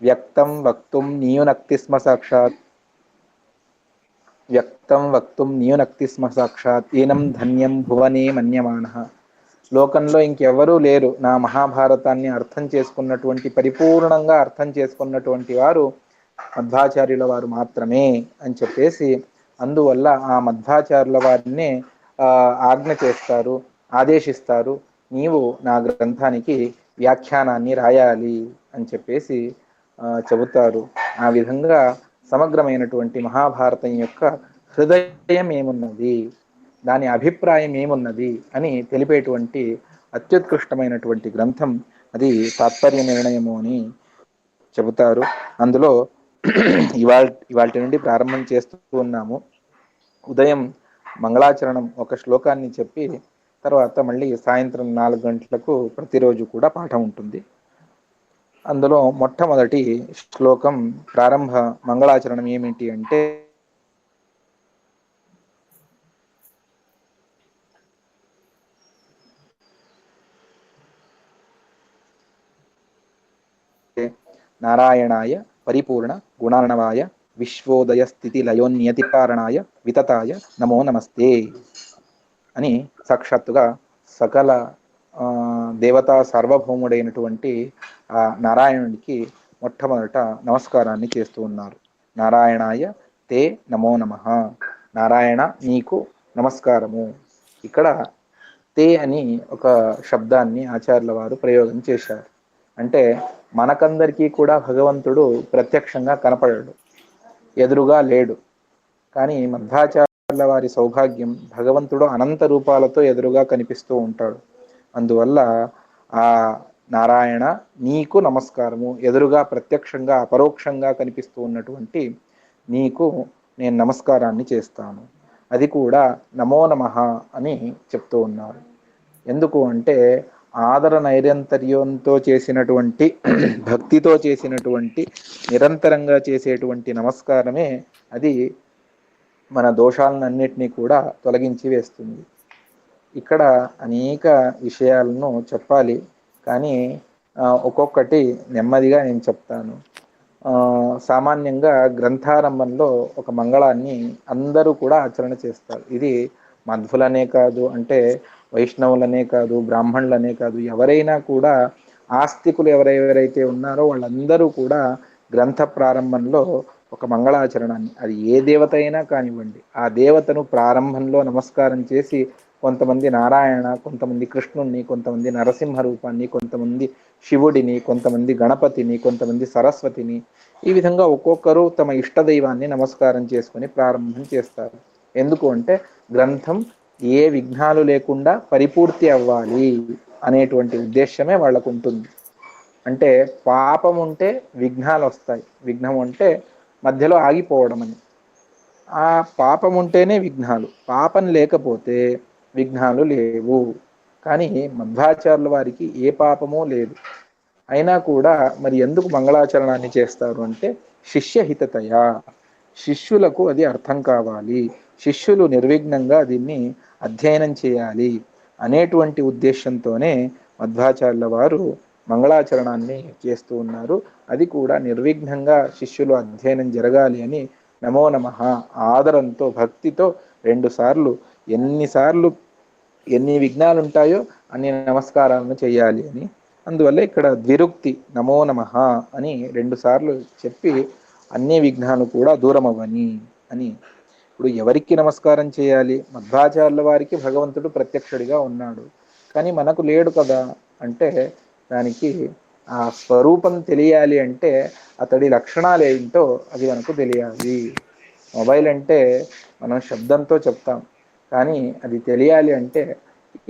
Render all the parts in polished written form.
వ్యక్తం వక్తుం నీయునక్తి స్మ సాక్షాత్ వ్యక్తం వక్తుం నీయునక్తి స్మ సాక్షాత్ ఏనం ధన్యం భువనే మన్యమానః. లోకంలో ఇంకెవరూ లేరు నా మహాభారతాన్ని అర్థం చేసుకున్నటువంటి, పరిపూర్ణంగా అర్థం చేసుకున్నటువంటి వారు మధ్వాచార్యుల వారు మాత్రమే అని చెప్పేసి, అందువల్ల ఆ మధ్వాచార్యుల వారినే ఆజ్ఞ చేస్తారు, ఆదేశిస్తారు, నీవు నా గ్రంథానికి వ్యాఖ్యానాన్ని రాయాలి అని చెప్పేసి చెబుతారు. ఆ విధంగా సమగ్రమైనటువంటి మహాభారతం యొక్క హృదయం ఏమున్నది, దాని అభిప్రాయం ఏమున్నది అని తెలిపేటువంటి అత్యుత్కృష్టమైనటువంటి గ్రంథం అది తాత్పర్య నిర్ణయము అని చెబుతారు. అందులో ఇవాల్టి నుండి ప్రారంభం చేస్తూ ఉన్నాము. ఉదయం మంగళాచరణం ఒక శ్లోకాన్ని చెప్పి తర్వాత మళ్ళీ సాయంత్రం 4 గంటలకు ప్రతిరోజు కూడా పాఠం ఉంటుంది. అందులో మొట్టమొదటి శ్లోకం ప్రారంభ మంగళాచరణం ఏమిటి అంటే, నారాయణాయ పరిపూర్ణ గుణార్ణవాయ విశ్వోదయ స్థితి లయోన్యతికారణాయ వితతాయ నమో నమస్తే అని సాక్షాత్తుగా సకల దేవతా సార్వభౌముడైనటువంటి ఆ నారాయణుడికి మొట్టమొదట నమస్కారాన్ని చేస్తూ ఉన్నారు. నారాయణాయ తే నమో నమః, నారాయణ నీకు నమస్కారము. ఇక్కడ తే అని ఒక శబ్దాన్ని ఆచార్యుల వారు ప్రయోగం చేశారు. అంటే మనకందరికీ కూడా భగవంతుడు ప్రత్యక్షంగా కనపడడు, ఎదురుగా లేడు. కానీ మధ్వాచార్యుల వారి సౌభాగ్యం, భగవంతుడు అనంత రూపాలతో ఎదురుగా కనిపిస్తూ ఉంటాడు. అందువల్ల ఆ నారాయణ నీకు నమస్కారము, ఎదురుగా ప్రత్యక్షంగా అపరోక్షంగా కనిపిస్తూ ఉన్నటువంటి నీకు నేను నమస్కారాన్ని చేస్తాను. అది కూడా నమో నమః అని చెప్తూ ఉన్నారు. ఎందుకు అంటే ఆదర నైరంతర్యంతో చేసినటువంటి భక్తితో చేసినటువంటి నిరంతరంగా చేసేటువంటి నమస్కారమే అది మన దోషాలన్నింటినీ కూడా తొలగించి వేస్తుంది. ఇక్కడ అనేక విషయాలను చెప్పాలి, కానీ ఒక్కొక్కటి నెమ్మదిగా నేను చెప్తాను. సామాన్యంగా గ్రంథారంభంలో ఒక మంగళాన్ని అందరూ కూడా ఆచరణ చేస్తారు. ఇది మధ్వులనే కాదు, అంటే వైష్ణవులనే కాదు, బ్రాహ్మణులనే కాదు, ఎవరైనా కూడా ఆస్తికులు ఎవరెవరైతే ఉన్నారో వాళ్ళందరూ కూడా గ్రంథ ప్రారంభంలో ఒక మంగళాచరణాన్ని, అది ఏ దేవత అయినా కానివ్వండి, ఆ దేవతను ప్రారంభంలో నమస్కారం చేసి కొంతమంది నారాయణ, కొంతమంది కృష్ణుణ్ణి, కొంతమంది నరసింహ రూపాన్ని, కొంతమంది శివుడిని, కొంతమంది గణపతిని, కొంతమంది సరస్వతిని, ఈ విధంగా ఒక్కొక్కరు తమ ఇష్టదైవాన్ని నమస్కారం చేసుకొని ప్రారంభం చేస్తారు. ఎందుకు అంటే గ్రంథం ఏ విఘ్నాలు లేకుండా పరిపూర్తి అవ్వాలి అనేటువంటి ఉద్దేశమే వాళ్ళకు ఉంటుంది. అంటే పాపం ఉంటే విఘ్నాలు వస్తాయి, విఘ్నం అంటే మధ్యలో ఆగిపోవడం అని. ఆ పాపం ఉంటేనే విఘ్నాలు, పాపం లేకపోతే విఘ్నాలు లేవు. కానీ మధ్వాచార్యుల వారికి ఏ పాపమూ లేదు, అయినా కూడా మరి ఎందుకు మంగళాచరణాన్ని చేస్తారు అంటే శిష్యహితతయా, శిష్యులకు అది అర్థం కావాలి, శిష్యులు నిర్విఘ్నంగా దీన్ని అధ్యయనం చేయాలి అనేటువంటి ఉద్దేశంతోనే మధ్వాచార్యుల వారు మంగళాచరణాన్ని చేస్తూ ఉన్నారు. అది కూడా నిర్విఘ్నంగా శిష్యులు అధ్యయనం జరగాలి అని నమో నమః ఆదరంతో భక్తితో 2 సార్లు, ఎన్ని విఘ్నాలు ఉంటాయో అన్ని నమస్కారాలను చేయాలి అని. అందువల్ల ఇక్కడ ద్విరుక్తి నమో నమః అని 2 సార్లు చెప్పి అన్ని విఘ్నాలు కూడా దూరం అవ్వని అని. ఇప్పుడు ఎవరికి నమస్కారం చేయాలి? మధ్వాచార్యుల వారికి భగవంతుడు ప్రత్యక్షుడిగా ఉన్నాడు, కానీ మనకు లేడు కదా. అంటే దానికి ఆ స్వరూపం తెలియాలి అంటే అతడి లక్షణాలు ఏంటో అది మనకు తెలియాలి. మొబైల్ అంటే మనం శబ్దంతో చెప్తాం, కానీ అది తెలియాలి అంటే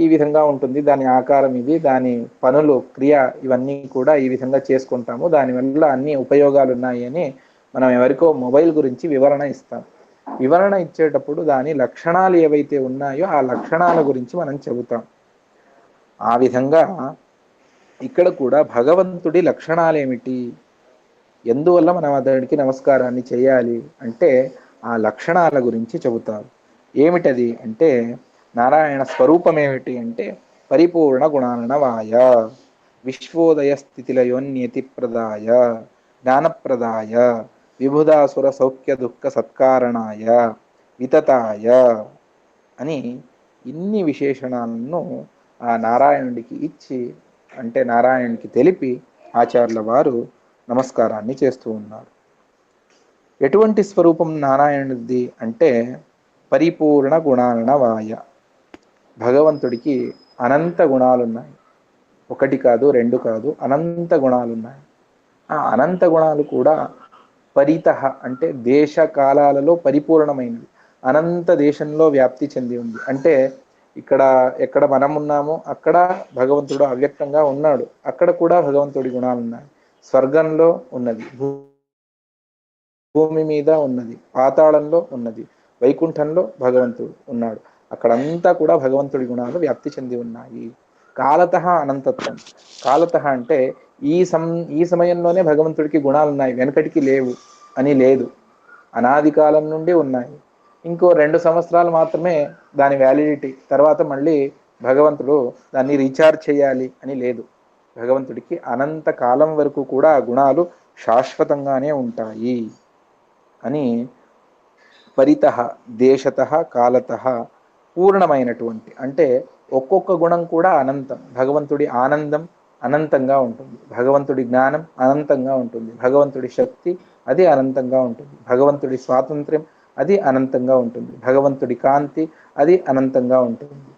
ఈ విధంగా ఉంటుంది, దాని ఆకారం ఇది, దాని పనులు, క్రియ ఇవన్నీ కూడా ఈ విధంగా చేసుకుంటాము, దానివల్ల అన్ని ఉపయోగాలు ఉన్నాయి అని మనం ఎవరికో మొబైల్ గురించి వివరణ ఇస్తాం. వివరణ ఇచ్చేటప్పుడు దాని లక్షణాలు ఏవైతే ఉన్నాయో ఆ లక్షణాల గురించి మనం చెబుతాం. ఆ విధంగా ఇక్కడ కూడా భగవంతుడి లక్షణాలు ఏమిటి, ఎందువల్ల మనం అతడికి నమస్కారాన్ని చేయాలి అంటే ఆ లక్షణాల గురించి చెబుతారు. ఏమిటది అంటే నారాయణ స్వరూపం ఏమిటి అంటే పరిపూర్ణ గుణార్ణవాయ, విశ్వోదయ స్థితిలయోన్యతి ప్రదాయ జ్ఞానప్రదాయ విబుధాసుర సౌఖ్య దుఃఖ సత్కారణాయ వితతాయ అని ఇన్ని విశేషణాలను ఆ నారాయణుడికి ఇచ్చి, అంటే నారాయణుడికి తెలిపి ఆచార్యుల వారు నమస్కారాన్ని చేస్తూ ఉన్నారు. ఎటువంటి స్వరూపం నారాయణుడిది అంటే పరిపూర్ణ గుణాలనవాయ. భగవంతుడికి అనంత గుణాలున్నాయి. ఒకటి కాదు, రెండు కాదు, అనంత గుణాలున్నాయి. ఆ అనంత గుణాలు కూడా పరితః అంటే దేశ కాలాలలో పరిపూర్ణమైనవి. అనంత దేశంలో వ్యాప్తి చెంది ఉంది. అంటే ఇక్కడ ఎక్కడ మనం ఉన్నామో అక్కడ భగవంతుడు అవ్యక్తంగా ఉన్నాడు. అక్కడ కూడా భగవంతుడి గుణాలు ఉన్నాయి. స్వర్గంలో ఉన్నది, భూమి మీద ఉన్నది, పాతాళంలో ఉన్నది, వైకుంఠంలో భగవంతుడు ఉన్నాడు. అక్కడంతా కూడా భగవంతుడి గుణాలు వ్యాప్తి చెంది ఉన్నాయి. కాలతః అనంతత్వం. కాలతః అంటే ఈ సమయంలోనే భగవంతుడికి గుణాలు ఉన్నాయి, వెనకటికి లేవు అని లేదు. అనాది కాలం నుండి ఉన్నాయి. ఇంకో 2 సంవత్సరాలు మాత్రమే దాని వ్యాలిడిటీ, తర్వాత మళ్ళీ భగవంతుడు దాన్ని రీఛార్జ్ చేయాలి అని లేదు. భగవంతుడికి అనంత కాలం వరకు కూడా ఆ గుణాలు శాశ్వతంగానే ఉంటాయి అని పరితః దేశతః కాలతః పూర్ణమైనటువంటి, అంటే ఒక్కొక్క గుణం కూడా అనంతం. భగవంతుడి ఆనందం అనంతంగా ఉంటుంది, భగవంతుడి జ్ఞానం అనంతంగా ఉంటుంది, భగవంతుడి శక్తి అది అనంతంగా ఉంటుంది, భగవంతుడి స్వాతంత్ర్యం అది అనంతంగా ఉంటుంది, భగవంతుడి కాంతి అది అనంతంగా ఉంటుంది,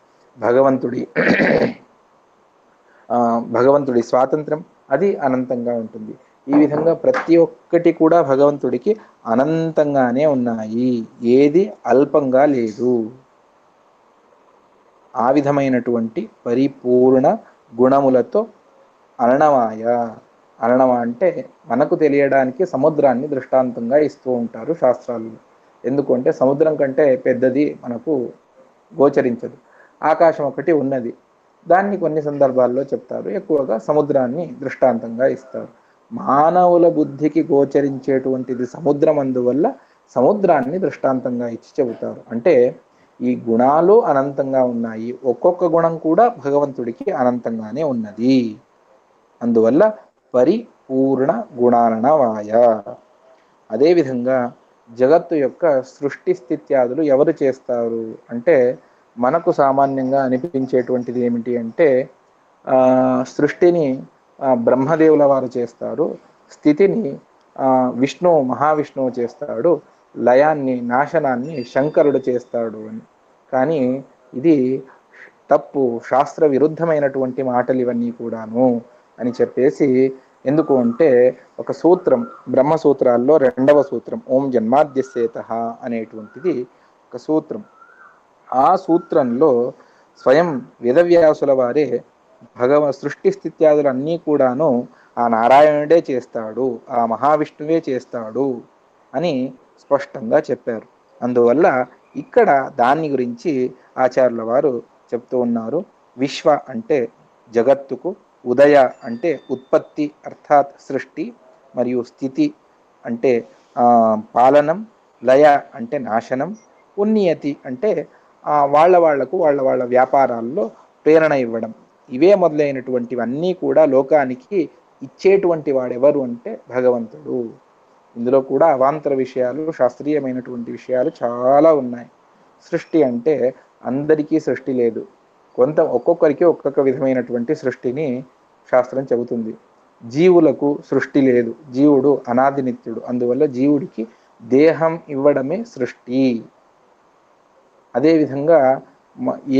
భగవంతుడి స్వాతంత్ర్యం అది అనంతంగా ఉంటుంది. ఈ విధంగా ప్రతి ఒక్కటి కూడా భగవంతుడికి అనంతంగానే ఉన్నాయి, ఏది అల్పంగా లేదు. ఆ విధమైనటువంటి పరిపూర్ణ గుణములతో అర్ణవాయ. అర్ణవ అంటే మనకు తెలియడానికి సముద్రాన్ని దృష్టాంతంగా ఇస్తూ ఉంటారు శాస్త్రాల్లో. ఎందుకంటే సముద్రం కంటే పెద్దది మనకు గోచరించదు. ఆకాశం ఒకటి ఉన్నది, దాన్ని కొన్ని సందర్భాల్లో చెప్తారు. ఎక్కువగా సముద్రాన్ని దృష్టాంతంగా ఇస్తారు. మానవుల బుద్ధికి గోచరించేటువంటిది సముద్రం, అందువల్ల సముద్రాన్ని దృష్టాంతంగా ఇచ్చి చెబుతారు. అంటే ఈ గుణాలు అనంతంగా ఉన్నాయి, ఒక్కొక్క గుణం కూడా భగవంతుడికి అనంతంగానే ఉన్నది. అందువల్ల పరిపూర్ణ గుణాలనవాయ. అదేవిధంగా జగత్తు యొక్క సృష్టి స్థిత్యాదులు ఎవరు చేస్తారు అంటే మనకు సామాన్యంగా అనిపించేటువంటిది ఏమిటి అంటే సృష్టిని బ్రహ్మదేవుల వారు చేస్తారు, స్థితిని మహావిష్ణువు చేస్తాడు, లయాన్ని నాశనాన్ని శంకరుడు చేస్తాడు అని. కానీ ఇది తప్పు, శాస్త్ర విరుద్ధమైనటువంటి మాటలు ఇవన్నీ కూడాను అని చెప్పేసి. ఎందుకు అంటే ఒక సూత్రం, బ్రహ్మసూత్రాల్లో 2వ సూత్రం ఓం జన్మాద్యస్యేతః అనేటువంటిది ఒక సూత్రం. ఆ సూత్రంలో స్వయం వేదవ్యాసుల వారే సృష్టి స్థిత్యాదులు అన్నీ కూడాను ఆ నారాయణుడే చేస్తాడు, ఆ మహావిష్ణువే చేస్తాడు అని స్పష్టంగా చెప్పారు. అందువల్ల ఇక్కడ దాన్ని గురించి ఆచార్యుల వారు చెప్తూ ఉన్నారు. విశ్వ అంటే జగత్తుకు, ఉదయ అంటే ఉత్పత్తి అర్థాత్ సృష్టి, మరియు స్థితి అంటే పాలనం, లయ అంటే నాశనం, ఉన్నియతి అంటే వాళ్ళ వ్యాపారాల్లో ప్రేరణ ఇవ్వడం. ఇవే మొదలైనటువంటివన్నీ కూడా లోకానికి ఇచ్చేటువంటి వాడెవరు అంటే భగవంతుడు. ఇందులో కూడా అవాంతర విషయాలు, శాస్త్రీయమైనటువంటి విషయాలు చాలా ఉన్నాయి. సృష్టి అంటే అందరికీ సృష్టి లేదు, ఒక్కొక్కరికి ఒక్కొక్క విధమైనటువంటి సృష్టిని శాస్త్రం చెబుతుంది. జీవులకు సృష్టి లేదు, జీవుడు అనాది నిత్యుడు, అందువల్ల జీవుడికి దేహం ఇవ్వడమే సృష్టి. అదేవిధంగా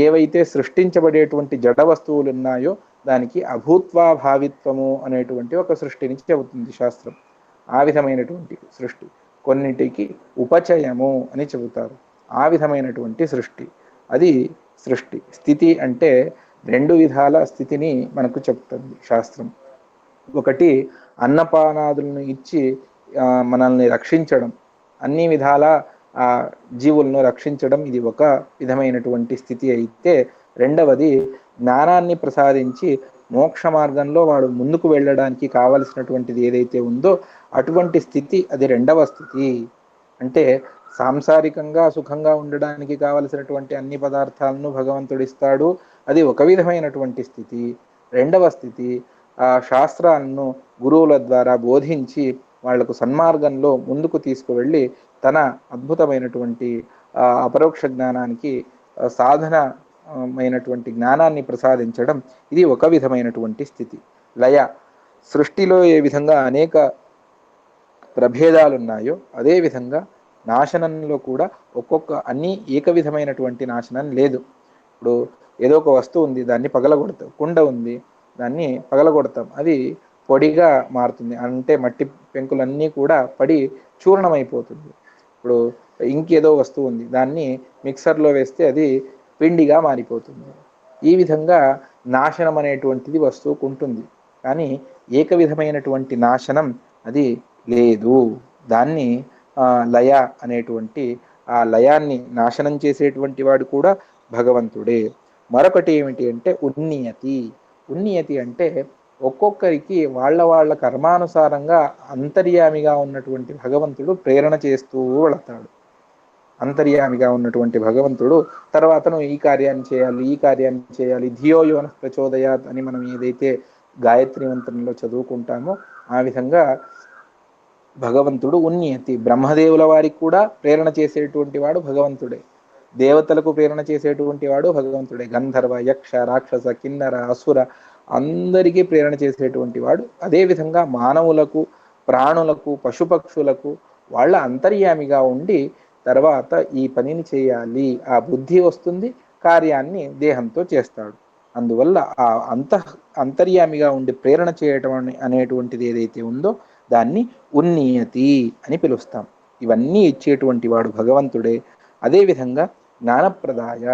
ఏవైతే సృష్టించబడేటువంటి జడ వస్తువులు ఉన్నాయో దానికి అభూత్వా భావిత్వము అనేటువంటి ఒక సృష్టిని చెబుతుంది శాస్త్రం. ఆ విధమైనటువంటి సృష్టి, కొన్నిటికి ఉపచయము అని చెబుతారు, ఆ విధమైనటువంటి సృష్టి అది సృష్టి. స్థితి అంటే 2 విధాల స్థితిని మనకు చెప్తుంది శాస్త్రం. ఒకటి అన్నపానాదులను ఇచ్చి మనల్ని రక్షించడం, అన్ని విధాల ఆ జీవులను రక్షించడం, ఇది ఒక విధమైనటువంటి స్థితి అయితే, రెండవది జ్ఞానాన్ని ప్రసాదించి మోక్ష మార్గంలో వాడు ముందుకు వెళ్ళడానికి కావలసినటువంటిది ఏదైతే ఉందో అటువంటి స్థితి, అది 2వ స్థితి. అంటే సాంసారికంగా సుఖంగా ఉండడానికి కావలసినటువంటి అన్ని పదార్థాలను భగవంతుడిస్తాడు, అది ఒక విధమైనటువంటి స్థితి. 2వ స్థితి ఆ శాస్త్రాలను గురువుల ద్వారా బోధించి వాళ్లకు సన్మార్గంలో ముందుకు తీసుకువెళ్ళి తన అద్భుతమైనటువంటి అపరోక్ష జ్ఞానానికి సాధనమైనటువంటి జ్ఞానాన్ని ప్రసాదించడం, ఇది ఒక విధమైనటువంటి స్థితి. లయ, సృష్టిలో ఏ విధంగా అనేక ప్రభేదాలు ఉన్నాయో అదేవిధంగా నాశనంలో కూడా అన్ని ఏక విధమైనటువంటి నాశనం లేదు. ఇప్పుడు ఏదో ఒక వస్తువు ఉంది, దాన్ని పగలగొడతాం. కుండ ఉంది, దాన్ని పగలగొడతాం, అది పొడిగా మారుతుంది, అంటే మట్టి పెంకులన్నీ కూడా పడి చూర్ణమైపోతుంది. ఇప్పుడు ఇంకేదో వస్తువు ఉంది, దాన్ని మిక్సర్లో వేస్తే అది పిండిగా మారిపోతుంది. ఈ విధంగా నాశనం అనేటువంటిది వస్తువుకు ఉంటుంది, కానీ ఏక విధమైనటువంటి నాశనం అది లేదు. దాన్ని లయ అనేటువంటి ఆ లయాన్ని నాశనం చేసేటువంటి వాడు కూడా భగవంతుడే. మరొకటి ఏమిటి అంటే ఉన్నియతి. ఉన్నియతి అంటే ఒక్కొక్కరికి వాళ్ళ కర్మానుసారంగా అంతర్యామిగా ఉన్నటువంటి భగవంతుడు ప్రేరణ చేస్తూ వెళతాడు. అంతర్యామిగా ఉన్నటువంటి భగవంతుడు తర్వాత నువ్వు ఈ కార్యాన్ని చేయాలి, ఈ కార్యాన్ని చేయాలి, ధియో యోన ప్రచోదయాత్ అని మనం ఏదైతే గాయత్రి మంత్రంలో చదువుకుంటామో ఆ విధంగా భగవంతుడు ఉన్నియతి. బ్రహ్మదేవుల వారికి కూడా ప్రేరణ చేసేటువంటి వాడు భగవంతుడే, దేవతలకు ప్రేరణ చేసేటువంటి వాడు భగవంతుడే, గంధర్వ, యక్ష, రాక్షస, కిన్నర, అసుర అందరికీ ప్రేరణ చేసేటువంటి వాడు. అదేవిధంగా మానవులకు, ప్రాణులకు, పశుపక్షులకు వాళ్ళ అంతర్యామిగా ఉండి తర్వాత ఈ పనిని చేయాలి, ఆ బుద్ధి వస్తుంది, కార్యాన్ని దేహంతో చేస్తాడు. అందువల్ల ఆ అంతర్యామిగా ఉండి ప్రేరణ చేయటం అనేటువంటిది ఏదైతే ఉందో దాన్ని ఉన్నియతి అని పిలుస్తాం. ఇవన్నీ ఇచ్చేటువంటి వాడు భగవంతుడే. అదేవిధంగా జ్ఞానప్రదాయ,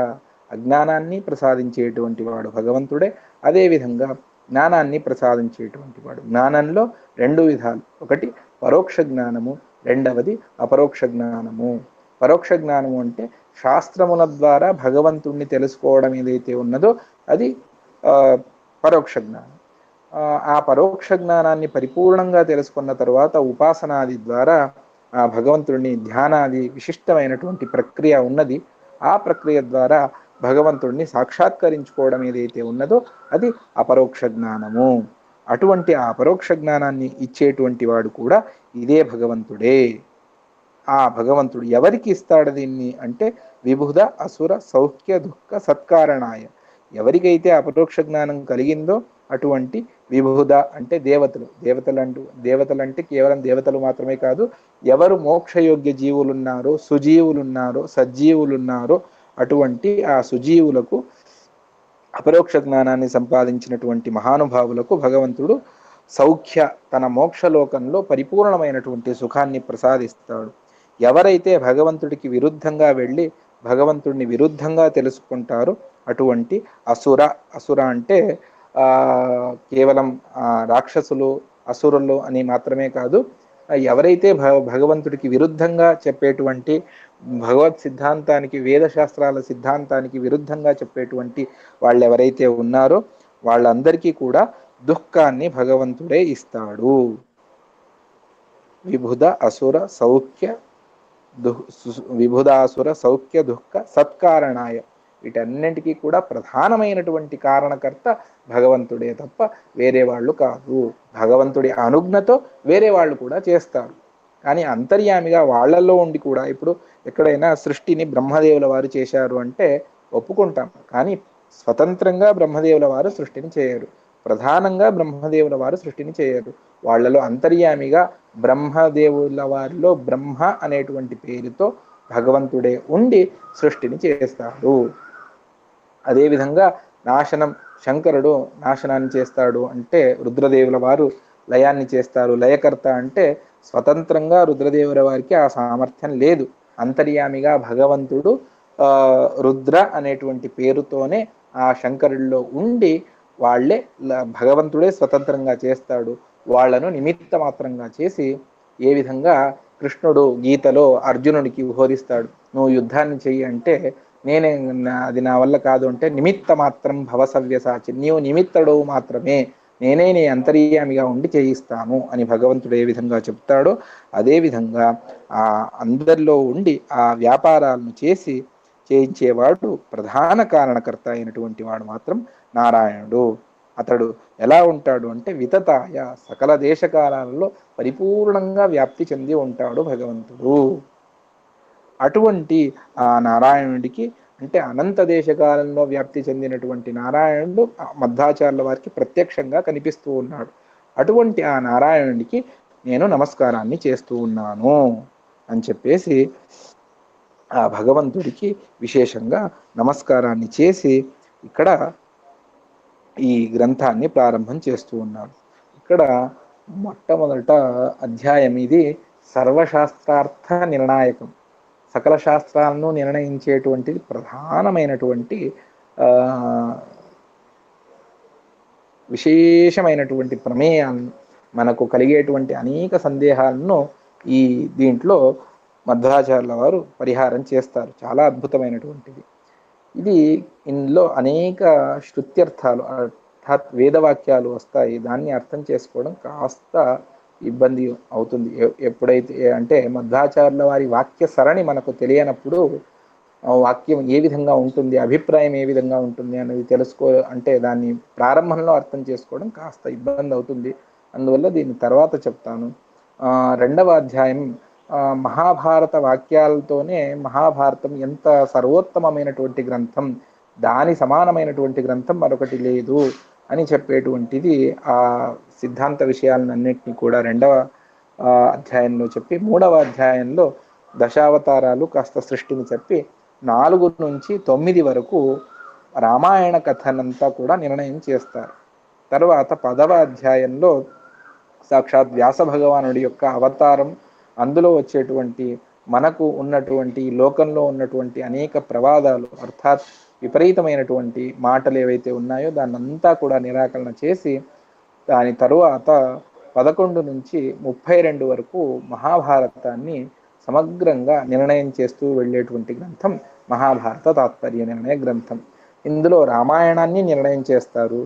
అజ్ఞానాన్ని ప్రసాదించేటువంటి వాడు భగవంతుడే. అదేవిధంగా జ్ఞానాన్ని ప్రసాదించేటువంటి వాడు. జ్ఞానంలో రెండు విధాలు, ఒకటి పరోక్ష జ్ఞానము, రెండవది అపరోక్ష జ్ఞానము. పరోక్ష జ్ఞానము అంటే శాస్త్రముల ద్వారా భగవంతుణ్ణి తెలుసుకోవడం ఏదైతే ఉన్నదో అది పరోక్ష జ్ఞానం. ఆ పరోక్ష జ్ఞానాన్ని పరిపూర్ణంగా తెలుసుకున్న తర్వాత ఉపాసనాది ద్వారా ఆ భగవంతుడిని ధ్యానాది విశిష్టమైనటువంటి ప్రక్రియ ఉన్నది. ఆ ప్రక్రియ ద్వారా భగవంతుడిని సాక్షాత్కరించుకోవడం ఏదైతే ఉన్నదో అది అపరోక్ష జ్ఞానము. అటువంటి ఆ అపరోక్ష జ్ఞానాన్ని ఇచ్చేటువంటి వాడు కూడా ఇదే భగవంతుడే. ఆ భగవంతుడు ఎవరికి ఇస్తాడు దీన్ని అంటే విబుధ అసుర సౌఖ్య దుఃఖ సత్కారణాయ. ఎవరికైతే అపరోక్ష జ్ఞానం కలిగిందో అటువంటి విబుధ అంటే దేవతలంటే కేవలం దేవతలు మాత్రమే కాదు, ఎవరు మోక్షయోగ్య జీవులున్నారో, సుజీవులున్నారో, సజ్జీవులున్నారో అటువంటి ఆ సుజీవులకు, అపరోక్ష జ్ఞానాన్ని సంపాదించినటువంటి మహానుభావులకు భగవంతుడు సౌఖ్య, తన మోక్షలోకంలో పరిపూర్ణమైనటువంటి సుఖాన్ని ప్రసాదిస్తాడు. ఎవరైతే భగవంతుడికి విరుద్ధంగా వెళ్ళి భగవంతుడిని విరుద్ధంగా తెలుసుకుంటారో అటువంటి అసుర అంటే కేవలం రాక్షసులు, అసురులు అని మాత్రమే కాదు, ఎవరైతే భగవంతుడికి విరుద్ధంగా చెప్పేటువంటి భగవత్ సిద్ధాంతానికి, వేదశాస్త్రాల సిద్ధాంతానికి విరుద్ధంగా చెప్పేటువంటి వాళ్ళు ఎవరైతే ఉన్నారో వాళ్ళందరికీ కూడా దుఃఖాన్ని భగవంతుడే ఇస్తాడు. విబుధాసుర సౌఖ్య దుఃఖ సత్కారణాయ. వీటన్నింటికీ కూడా ప్రధానమైనటువంటి కారణకర్త భగవంతుడే తప్ప వేరే వాళ్ళు కాదు. భగవంతుడి అనుజ్ఞతో వేరే వాళ్ళు కూడా చేస్తారు, కానీ అంతర్యామిగా వాళ్ళల్లో ఉండి కూడా, ఇప్పుడు ఎక్కడైనా సృష్టిని బ్రహ్మదేవుల వారు చేశారు అంటే ఒప్పుకుంటాం, కానీ స్వతంత్రంగా బ్రహ్మదేవుల వారు సృష్టిని చేయరు, ప్రధానంగా బ్రహ్మదేవుల వారు సృష్టిని చేయరు. వాళ్ళలో అంతర్యామిగా బ్రహ్మదేవుల వారిలో బ్రహ్మ అనేటువంటి పేరుతో భగవంతుడే ఉండి సృష్టిని చేస్తాడు. అదేవిధంగా నాశనం, శంకరుడు నాశనాన్ని చేస్తాడు అంటే రుద్రదేవుల వారు లయాన్ని చేస్తారు. లయకర్త అంటే స్వతంత్రంగా రుద్రదేవుల వారికి ఆ సామర్థ్యం లేదు, అంతర్యామిగా భగవంతుడు రుద్ర అనేటువంటి పేరుతోనే ఆ శంకరుల్లో ఉండి వాళ్ళే, భగవంతుడే స్వతంత్రంగా చేస్తాడు. వాళ్లను నిమిత్త మాత్రంగా చేసి, ఏ విధంగా కృష్ణుడు గీతలో అర్జునుడికి బోధిస్తాడు, నువ్వు యుద్ధాన్ని చెయ్యి అంటే నేనే, అది నా వల్ల కాదు అంటే నిమిత్త మాత్రం భవసవ్యసాచి, నీవు నిమిత్తడు మాత్రమే, నేనే నీ అంతర్యామిగా ఉండి చేయిస్తాను అని భగవంతుడు ఏ విధంగా చెప్తాడో అదేవిధంగా ఆ అందరిలో ఉండి ఆ వ్యాపారాలను చేయించేవాడు ప్రధాన కారణకర్త అయినటువంటి వాడు మాత్రం నారాయణుడు. అతడు ఎలా ఉంటాడు అంటే వితతాయ సకల దేశకాలాలలో పరిపూర్ణంగా వ్యాప్తి చెంది ఉంటాడు భగవంతుడు. అటువంటి ఆ నారాయణుడికి అంటే అనంత దేశకాలంలో వ్యాప్తి చెందినటువంటి నారాయణుడు మధ్వాచార్యుల వారికి ప్రత్యక్షంగా కనిపిస్తూ ఉన్నాడు. అటువంటి ఆ నారాయణుడికి నేను నమస్కారాన్ని చేస్తూ ఉన్నాను అని చెప్పేసి ఆ భగవంతుడికి విశేషంగా నమస్కారాన్ని చేసి ఇక్కడ ఈ గ్రంథాన్ని ప్రారంభం చేస్తూ ఉన్నాడు. ఇక్కడ మొట్టమొదట అధ్యాయం ఇది సర్వశాస్త్రార్థ నిర్ణాయకం. సకల శాస్త్రాలను నిర్ణయించేటువంటిది ప్రధానమైనటువంటి విశేషమైనటువంటి ప్రమేయాలను మనకు కలిగేటువంటి అనేక సందేహాలను ఈ దీంట్లో మధ్వాచార్యుల వారు పరిహారం చేస్తారు. చాలా అద్భుతమైనటువంటిది ఇది. ఇందులో అనేక శృత్యర్థాలు అర్థాత్ వేదవాక్యాలు వస్తాయి. దాన్ని అర్థం చేసుకోవడం కాస్త ఇబ్బంది అవుతుంది. ఎప్పుడైతే అంటే మధ్వాచార్యుల వారి వాక్య సరణి మనకు తెలియనప్పుడు వాక్యం ఏ విధంగా ఉంటుంది, అభిప్రాయం ఏ విధంగా ఉంటుంది అనేది అంటే దాన్ని ప్రారంభంలో అర్థం చేసుకోవడం కాస్త ఇబ్బంది అవుతుంది. అందువల్ల దీన్ని తర్వాత చెప్తాను. రెండవ అధ్యాయం మహాభారత వాక్యాలతోనే మహాభారతం ఎంత సర్వోత్తమమైనటువంటి గ్రంథం, దాని సమానమైనటువంటి గ్రంథం మరొకటి లేదు అని చెప్పేటువంటిది ఆ సిద్ధాంత విషయాలన్నింటినీ కూడా రెండవ అధ్యాయంలో చెప్పి, మూడవ అధ్యాయంలో దశావతారాలు కాస్త సృష్టిని చెప్పి 4 నుంచి 9 వరకు రామాయణ కథనంతా కూడా నిర్ణయం చేస్తారు. తర్వాత 10వ అధ్యాయంలో సాక్షాత్ వ్యాస భగవానుడి యొక్క అవతారం, అందులో వచ్చేటువంటి మనకు ఉన్నటువంటి లోకంలో ఉన్నటువంటి అనేక ప్రవాదాలు అర్థాత్ విపరీతమైనటువంటి మాటలు ఏవైతే ఉన్నాయో దాన్నంతా కూడా నిరాకరణ చేసి దాని తరువాత 11 నుంచి 32 వరకు మహాభారతాన్ని సమగ్రంగా నిర్ణయం చేస్తూ వెళ్ళేటువంటి గ్రంథం మహాభారత తాత్పర్య నిర్ణయ గ్రంథం. ఇందులో రామాయణాన్ని నిర్ణయం చేస్తారు,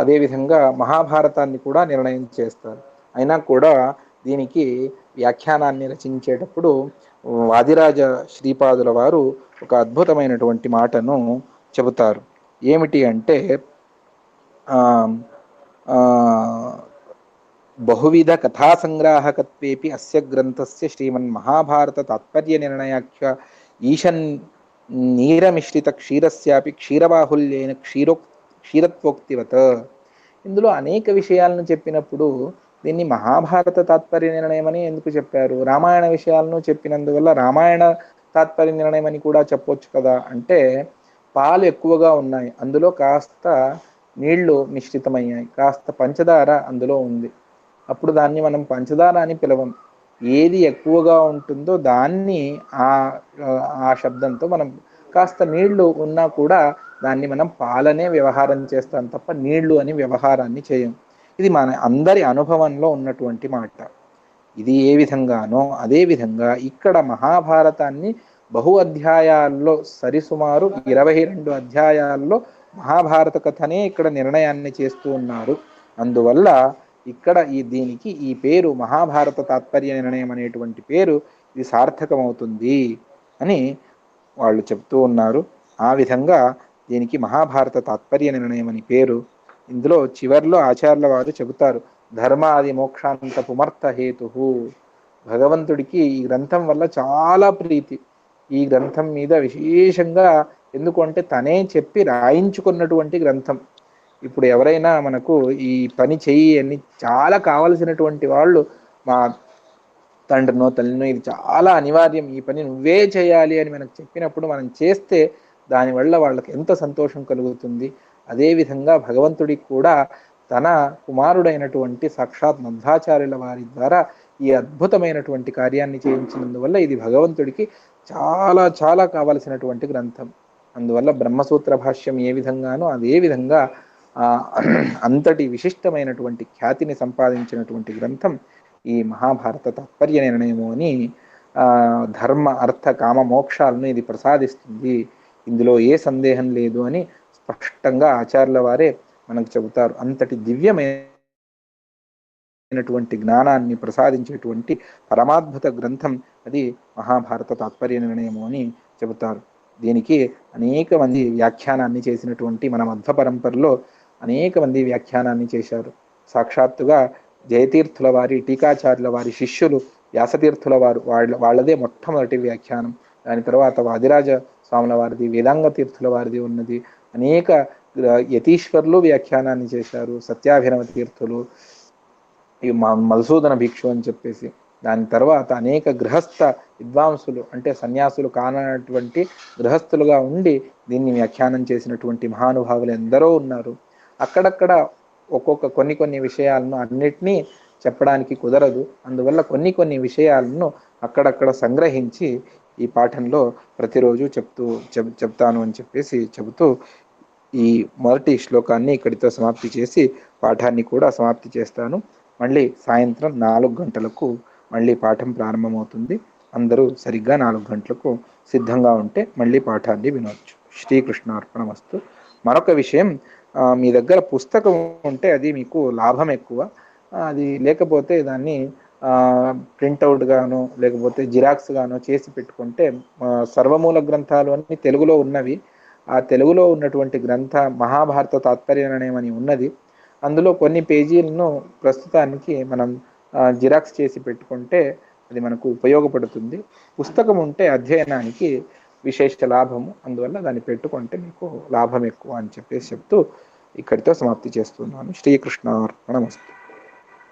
అదేవిధంగా మహాభారతాన్ని కూడా నిర్ణయం చేస్తారు. అయినా కూడా దీనికి వ్యాఖ్యానాన్ని రచించేటప్పుడు వాదిరాజ శ్రీపాదుల వారు ఒక అద్భుతమైనటువంటి మాటను చెబుతారు. ఏమిటి అంటే బహువిధ కథాసంగ్రాహకత్వేపి అస్య గ్రంథస్య శ్రీమన్ మహాభారత తాత్పర్య నిర్ణయాఖ్య ఈశన్ నీరమిశ్రిత క్షీరస్యాపి క్షీరబాహుల్యేన క్షీరత్వోక్తివత్. ఇందులో అనేక విషయాలను చెప్పినప్పుడు దీన్ని మహాభారత తాత్పర్య నిర్ణయం అని ఎందుకు చెప్పారు? రామాయణ విషయాలను చెప్పినందువల్ల రామాయణ తాత్పర్య నిర్ణయం అని కూడా చెప్పొచ్చు కదా అంటే, పాలు ఎక్కువగా ఉన్నాయి, అందులో కాస్త నీళ్లు మిశ్రితమయ్యాయి, కాస్త పంచదార అందులో ఉంది, అప్పుడు దాన్ని మనం పంచదార అని పిలవం. ఏది ఎక్కువగా ఉంటుందో దాన్ని ఆ శబ్దంతో మనం, కాస్త నీళ్లు ఉన్నా కూడా దాన్ని మనం పాలనే వ్యవహారం చేస్తాం తప్ప నీళ్లు అని వ్యవహారాన్ని చేయం. ఇది మన అందరి అనుభవంలో ఉన్నటువంటి మాట. ఇది ఏ విధంగానో అదే విధంగా ఇక్కడ మహాభారతాన్ని బహు అధ్యాయాల్లో సరిసుమారు 22 అధ్యాయాల్లో మహాభారత కథనే ఇక్కడ నిర్ణయాన్ని చేస్తూ ఉన్నారు. అందువల్ల ఇక్కడ దీనికి ఈ పేరు మహాభారత తాత్పర్య నిర్ణయం అనేటువంటి పేరు ఇది సార్థకమవుతుంది అని వాళ్ళు చెప్తూ ఉన్నారు. ఆ విధంగా దీనికి మహాభారత తాత్పర్య నిర్ణయం అని పేరు. ఇందులో చివర్లో ఆచార్యుల వారు చెబుతారు, ధర్మాది మోక్షాంత పుమర్థ హేతు. భగవంతుడికి ఈ గ్రంథం వల్ల చాలా ప్రీతి. ఈ గ్రంథం మీద విశేషంగా ఎందుకంటే తనే చెప్పి రాయించుకున్నటువంటి గ్రంథం. ఇప్పుడు ఎవరైనా మనకు ఈ పని చెయ్యి అని చాలా కావలసినటువంటి వాళ్ళు, మా తండ్రినో తల్లినో ఇది చాలా అనివార్యం, ఈ పని నువ్వే చేయాలి అని మనకు చెప్పినప్పుడు మనం చేస్తే దానివల్ల వాళ్ళకి ఎంత సంతోషం కలుగుతుంది. అదేవిధంగా భగవంతుడికి కూడా తన కుమారుడైనటువంటి సాక్షాత్ మధ్వాచార్యుల వారి ద్వారా ఈ అద్భుతమైనటువంటి కార్యాన్ని చేయించినందువల్ల ఇది భగవంతుడికి చాలా చాలా కావలసినటువంటి గ్రంథం. అందువల్ల బ్రహ్మసూత్ర భాష్యం ఏ విధంగానో అదే విధంగా అంతటి విశిష్టమైనటువంటి ఖ్యాతిని సంపాదించినటువంటి గ్రంథం ఈ మహాభారత తాత్పర్య నిర్ణయము అని ధర్మ అర్థ కామ మోక్షాలను ఇది ప్రసాదిస్తుంది, ఇందులో ఏ సందేహం లేదు అని స్పష్టంగా ఆచార్యుల వారే మనకు చెబుతారు. అంతటి దివ్యమైనటువంటి జ్ఞానాన్ని ప్రసాదించేటువంటి పరమాద్భుత గ్రంథం అది మహాభారత తాత్పర్య నిర్ణయము అని చెబుతారు. దీనికి అనేక మంది వ్యాఖ్యానాన్ని చేసినటువంటి మన మధ్వ పరంపరలో అనేక మంది వ్యాఖ్యానాన్ని చేశారు. సాక్షాత్తుగా జయతీర్థుల వారి, టీకాచార్యుల వారి శిష్యులు వ్యాసతీర్థుల వారు, వాళ్ళదే మొట్టమొదటి వ్యాఖ్యానం. దాని తర్వాత వాదిరాజ స్వాముల వారిది, వేదాంగ తీర్థుల వారిది ఉన్నది. అనేక యతీశ్వర్లు వ్యాఖ్యానాన్ని చేశారు, సత్యాభినవ తీర్థులు, ఈ మధుసూదన భిక్షు అని చెప్పేసి. దాని తర్వాత అనేక గృహస్థ విద్వాంసులు, అంటే సన్యాసులు కానటువంటి గృహస్థులుగా ఉండి దీన్ని వ్యాఖ్యానం చేసినటువంటి మహానుభావులు ఎందరో ఉన్నారు. అక్కడక్కడ ఒక్కొక్క కొన్ని విషయాలను అన్నిటినీ చెప్పడానికి కుదరదు. అందువల్ల కొన్ని విషయాలను అక్కడక్కడ సంగ్రహించి ఈ పాఠంలో ప్రతిరోజు చెప్తాను అని చెప్పేసి చెబుతూ ఈ మొదటి శ్లోకాన్ని ఇక్కడితో సమాప్తి చేసి పాఠాన్ని కూడా సమాప్తి చేస్తాను. మళ్ళీ సాయంత్రం 4 గంటలకు మళ్ళీ పాఠం ప్రారంభమవుతుంది. అందరూ సరిగ్గా 4 గంటలకు సిద్ధంగా ఉంటే మళ్ళీ పాఠాన్ని వినవచ్చు. శ్రీకృష్ణార్పణమస్తు. మరొక విషయం, మీ దగ్గర పుస్తకం ఉంటే అది మీకు లాభం ఎక్కువ. అది లేకపోతే దాన్ని ప్రింట్అవుట్ గాను లేకపోతే జిరాక్స్ గాను చేసి పెట్టుకుంటే, సర్వమూల గ్రంథాలు అన్ని తెలుగులో ఉన్నవి. ఆ తెలుగులో ఉన్నటువంటి గ్రంథ మహాభారత తాత్పర్య నిర్ణయం అని ఉన్నది. అందులో కొన్ని పేజీలను ప్రస్తుతానికి మనం జిరాక్స్ చేసి పెట్టుకుంటే అది మనకు ఉపయోగపడుతుంది. పుస్తకం ఉంటే అధ్యయనానికి విశేష లాభము. అందువల్ల దాన్ని పెట్టుకుంటే మీకు లాభం ఎక్కువ అని చెప్పేసి చెప్తూ ఇక్కడితో సమాప్తి చేస్తున్నాను. శ్రీకృష్ణార్పణమస్తు.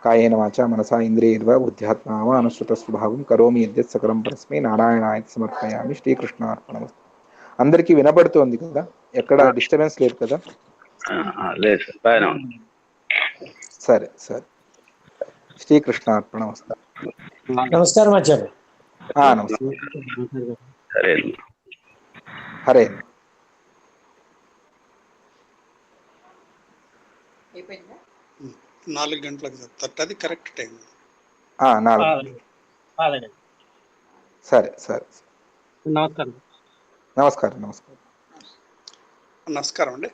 కాయేన వాచా మనసా ఇంద్రియైర్వా బుద్ధ్యాత్మా వా అనుసృత స్వభావం కరోమి యద్యత్ సకలం పరస్మై నారాయణాయ సమర్పయామి. శ్రీకృష్ణార్పణమస్తు. అందరికీ వినబడుతోంది కదా? ఎక్కడ డిస్టర్బెన్స్ లేదు కదా? సరే సరే. శ్రీకృష్ణార్పణమస్తు. నమస్కారం ఆచార్య. నమస్కారం. హరే. అయిపోయిందా? 4 గంటలకు చెప్తారు, కరెక్ట్ టైం. 4. సరే సరే. నమస్కారం. నమస్కారం. నమస్కారం. నమస్కారం అండి.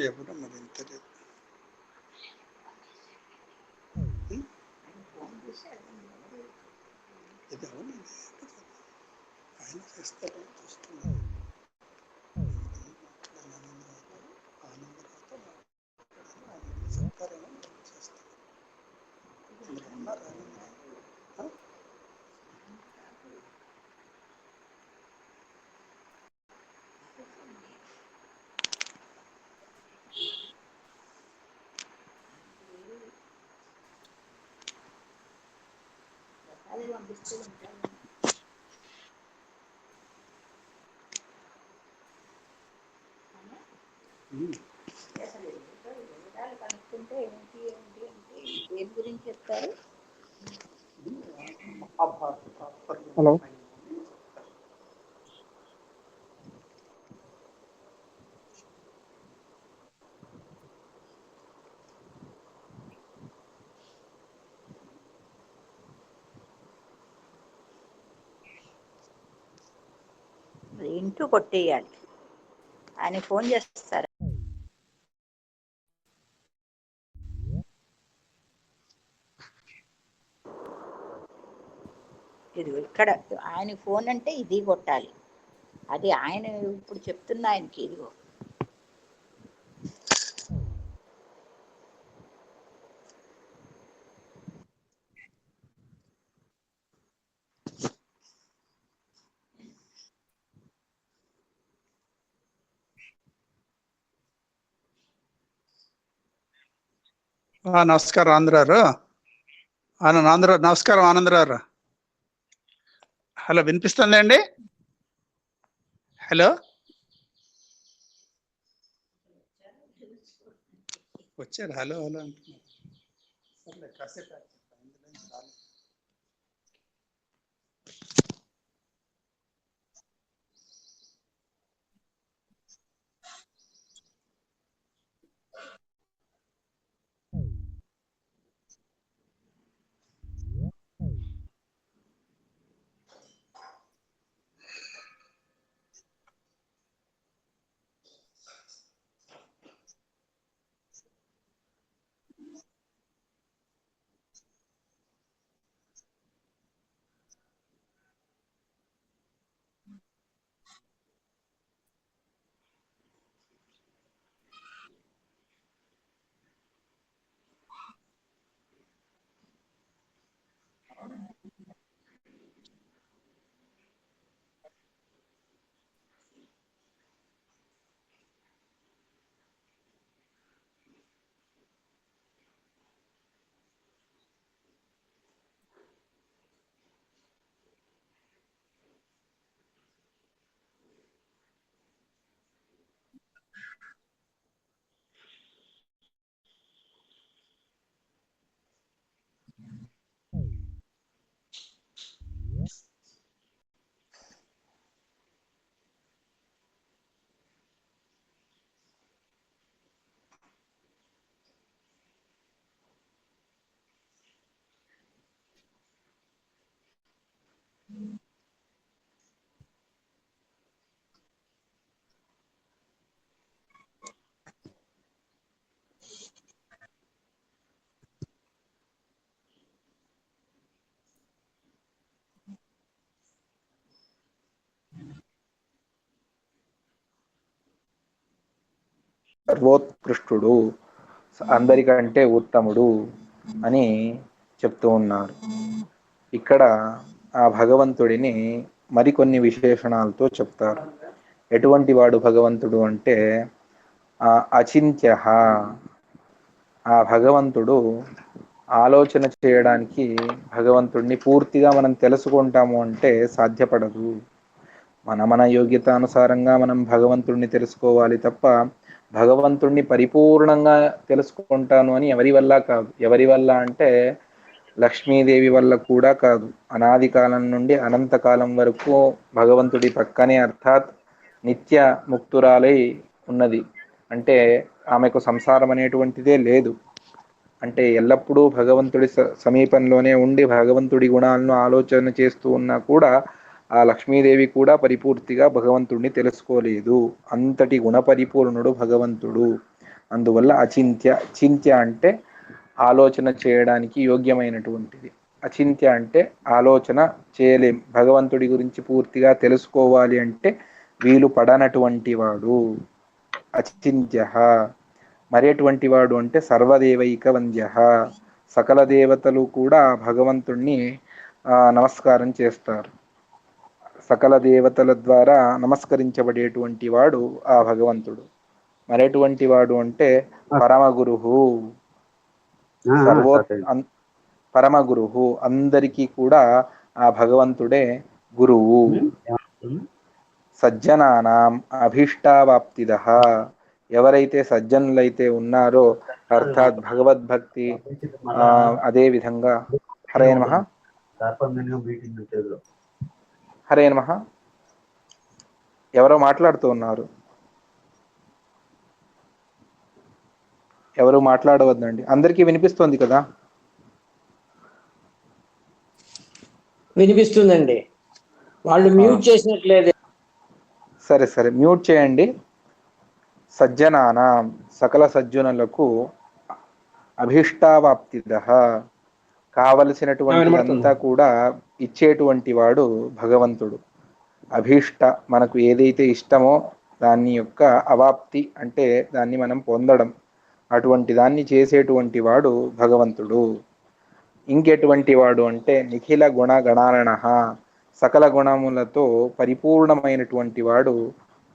ఎవరు మరి తెలియదు. ఇది ఆయన చేస్తారు, చూస్తున్నారు. చెప్తారేమో చేస్తారు. అది పంపిస్తూ ఉంటాను. అసలు వివరాలు కనుక్కుంటే ఏంటి ఏంటి అంటే దేని గురించి చెప్తారు? హలో. ఇంటూ కొట్టేయాలి. ఆయన ఫోన్ చేస్తారు. ఇది ఇక్కడ ఆయన ఫోన్ అంటే ఇది కొట్టాలి. అది ఆయన ఇప్పుడు చెప్తున్నా ఆయనకి ఇదిగో. నమస్కారం ఆంధ్రారు. నమస్కారం ఆనందరారు. హలో, వినిపిస్తుంది అండి? హలో, వచ్చారు. హలో హలో అంటున్నారు. కాసేపు సర్వోత్కృష్టుడు, అందరికంటే ఉత్తముడు అని చెప్తూ ఉన్నారు. ఇక్కడ ఆ భగవంతుడిని మరికొన్ని విశేషణాలతో చెప్తారు. ఎటువంటి వాడు భగవంతుడు అంటే అచింత్య. ఆ భగవంతుడు ఆలోచన చేయడానికి భగవంతుడిని పూర్తిగా మనం తెలుసుకుంటాము అంటే సాధ్యపడదు. మన యోగ్యతానుసారంగా మనం భగవంతుడిని తెలుసుకోవాలి తప్ప భగవంతుడిని పరిపూర్ణంగా తెలుసుకుంటాను అని ఎవరి వల్ల కాదు. ఎవరి వల్ల అంటే లక్ష్మీదేవి వల్ల కూడా కాదు. అనాది కాలం నుండి అనంతకాలం వరకు భగవంతుడి పక్కనే, అర్థాత్ నిత్య ముక్తురాలై ఉన్నది. అంటే ఆమెకు సంసారం అనేటువంటిదే లేదు. అంటే ఎల్లప్పుడూ భగవంతుడి సమీపంలోనే ఉండి భగవంతుడి గుణాలను ఆలోచన చేస్తూ ఉన్నా కూడా ఆ లక్ష్మీదేవి కూడా పరిపూర్తిగా భగవంతుడిని తెలుసుకోలేదు. అంతటి గుణపరిపూర్ణుడు భగవంతుడు. అందువల్ల అచింత్య. చింత్య అంటే ఆలోచన చేయడానికి యోగ్యమైనటువంటిది. అచింత్య అంటే ఆలోచన చేయలేం. భగవంతుడి గురించి పూర్తిగా తెలుసుకోవాలి అంటే వీలు పడనటువంటి వాడు అచింత్య. మరేటువంటి వాడు అంటే సర్వదేవైక వంద్య. సకల దేవతలు కూడా భగవంతుణ్ణి నమస్కారం చేస్తారు. సకల దేవతల ద్వారా నమస్కరించబడేటువంటి వాడు ఆ భగవంతుడు. మరేటువంటి వాడు అంటే పరమగురువు. పరమగురువు, అందరికీ కూడా ఆ భగవంతుడే గురువు. సజ్జనానాం అభీష్టావాప్తిద. ఎవరైతే సజ్జనులైతే ఉన్నారో, అర్థాత్ భగవద్భక్తి, అదే విధంగా హరే నమః హరే నమః. ఎవరో మాట్లాడుతూ ఉన్నారు, ఎవరు మాట్లాడవద్దండి. అందరికీ వినిపిస్తోంది కదా? వినిపిస్తుందండి. వాళ్ళు మ్యూట్ చేసినట్లేదు. సరే సరే, మ్యూట్ చేయండి. సజ్జనానాం, సకల సజ్జనులకు, అభీష్టావాప్తిద, కావలసినటువంటి అంతా కూడా ఇచ్చేటువంటి వాడు భగవంతుడు. అభీష్ట, మనకు ఏదైతే ఇష్టమో దాన్ని యొక్క అవాప్తి అంటే దాన్ని మనం పొందడం, అటువంటి దాన్ని చేసేటువంటి వాడు భగవంతుడు. ఇంకెటువంటి వాడు అంటే నిఖిల గుణ గణాలన, సకల గుణములతో పరిపూర్ణమైనటువంటి వాడు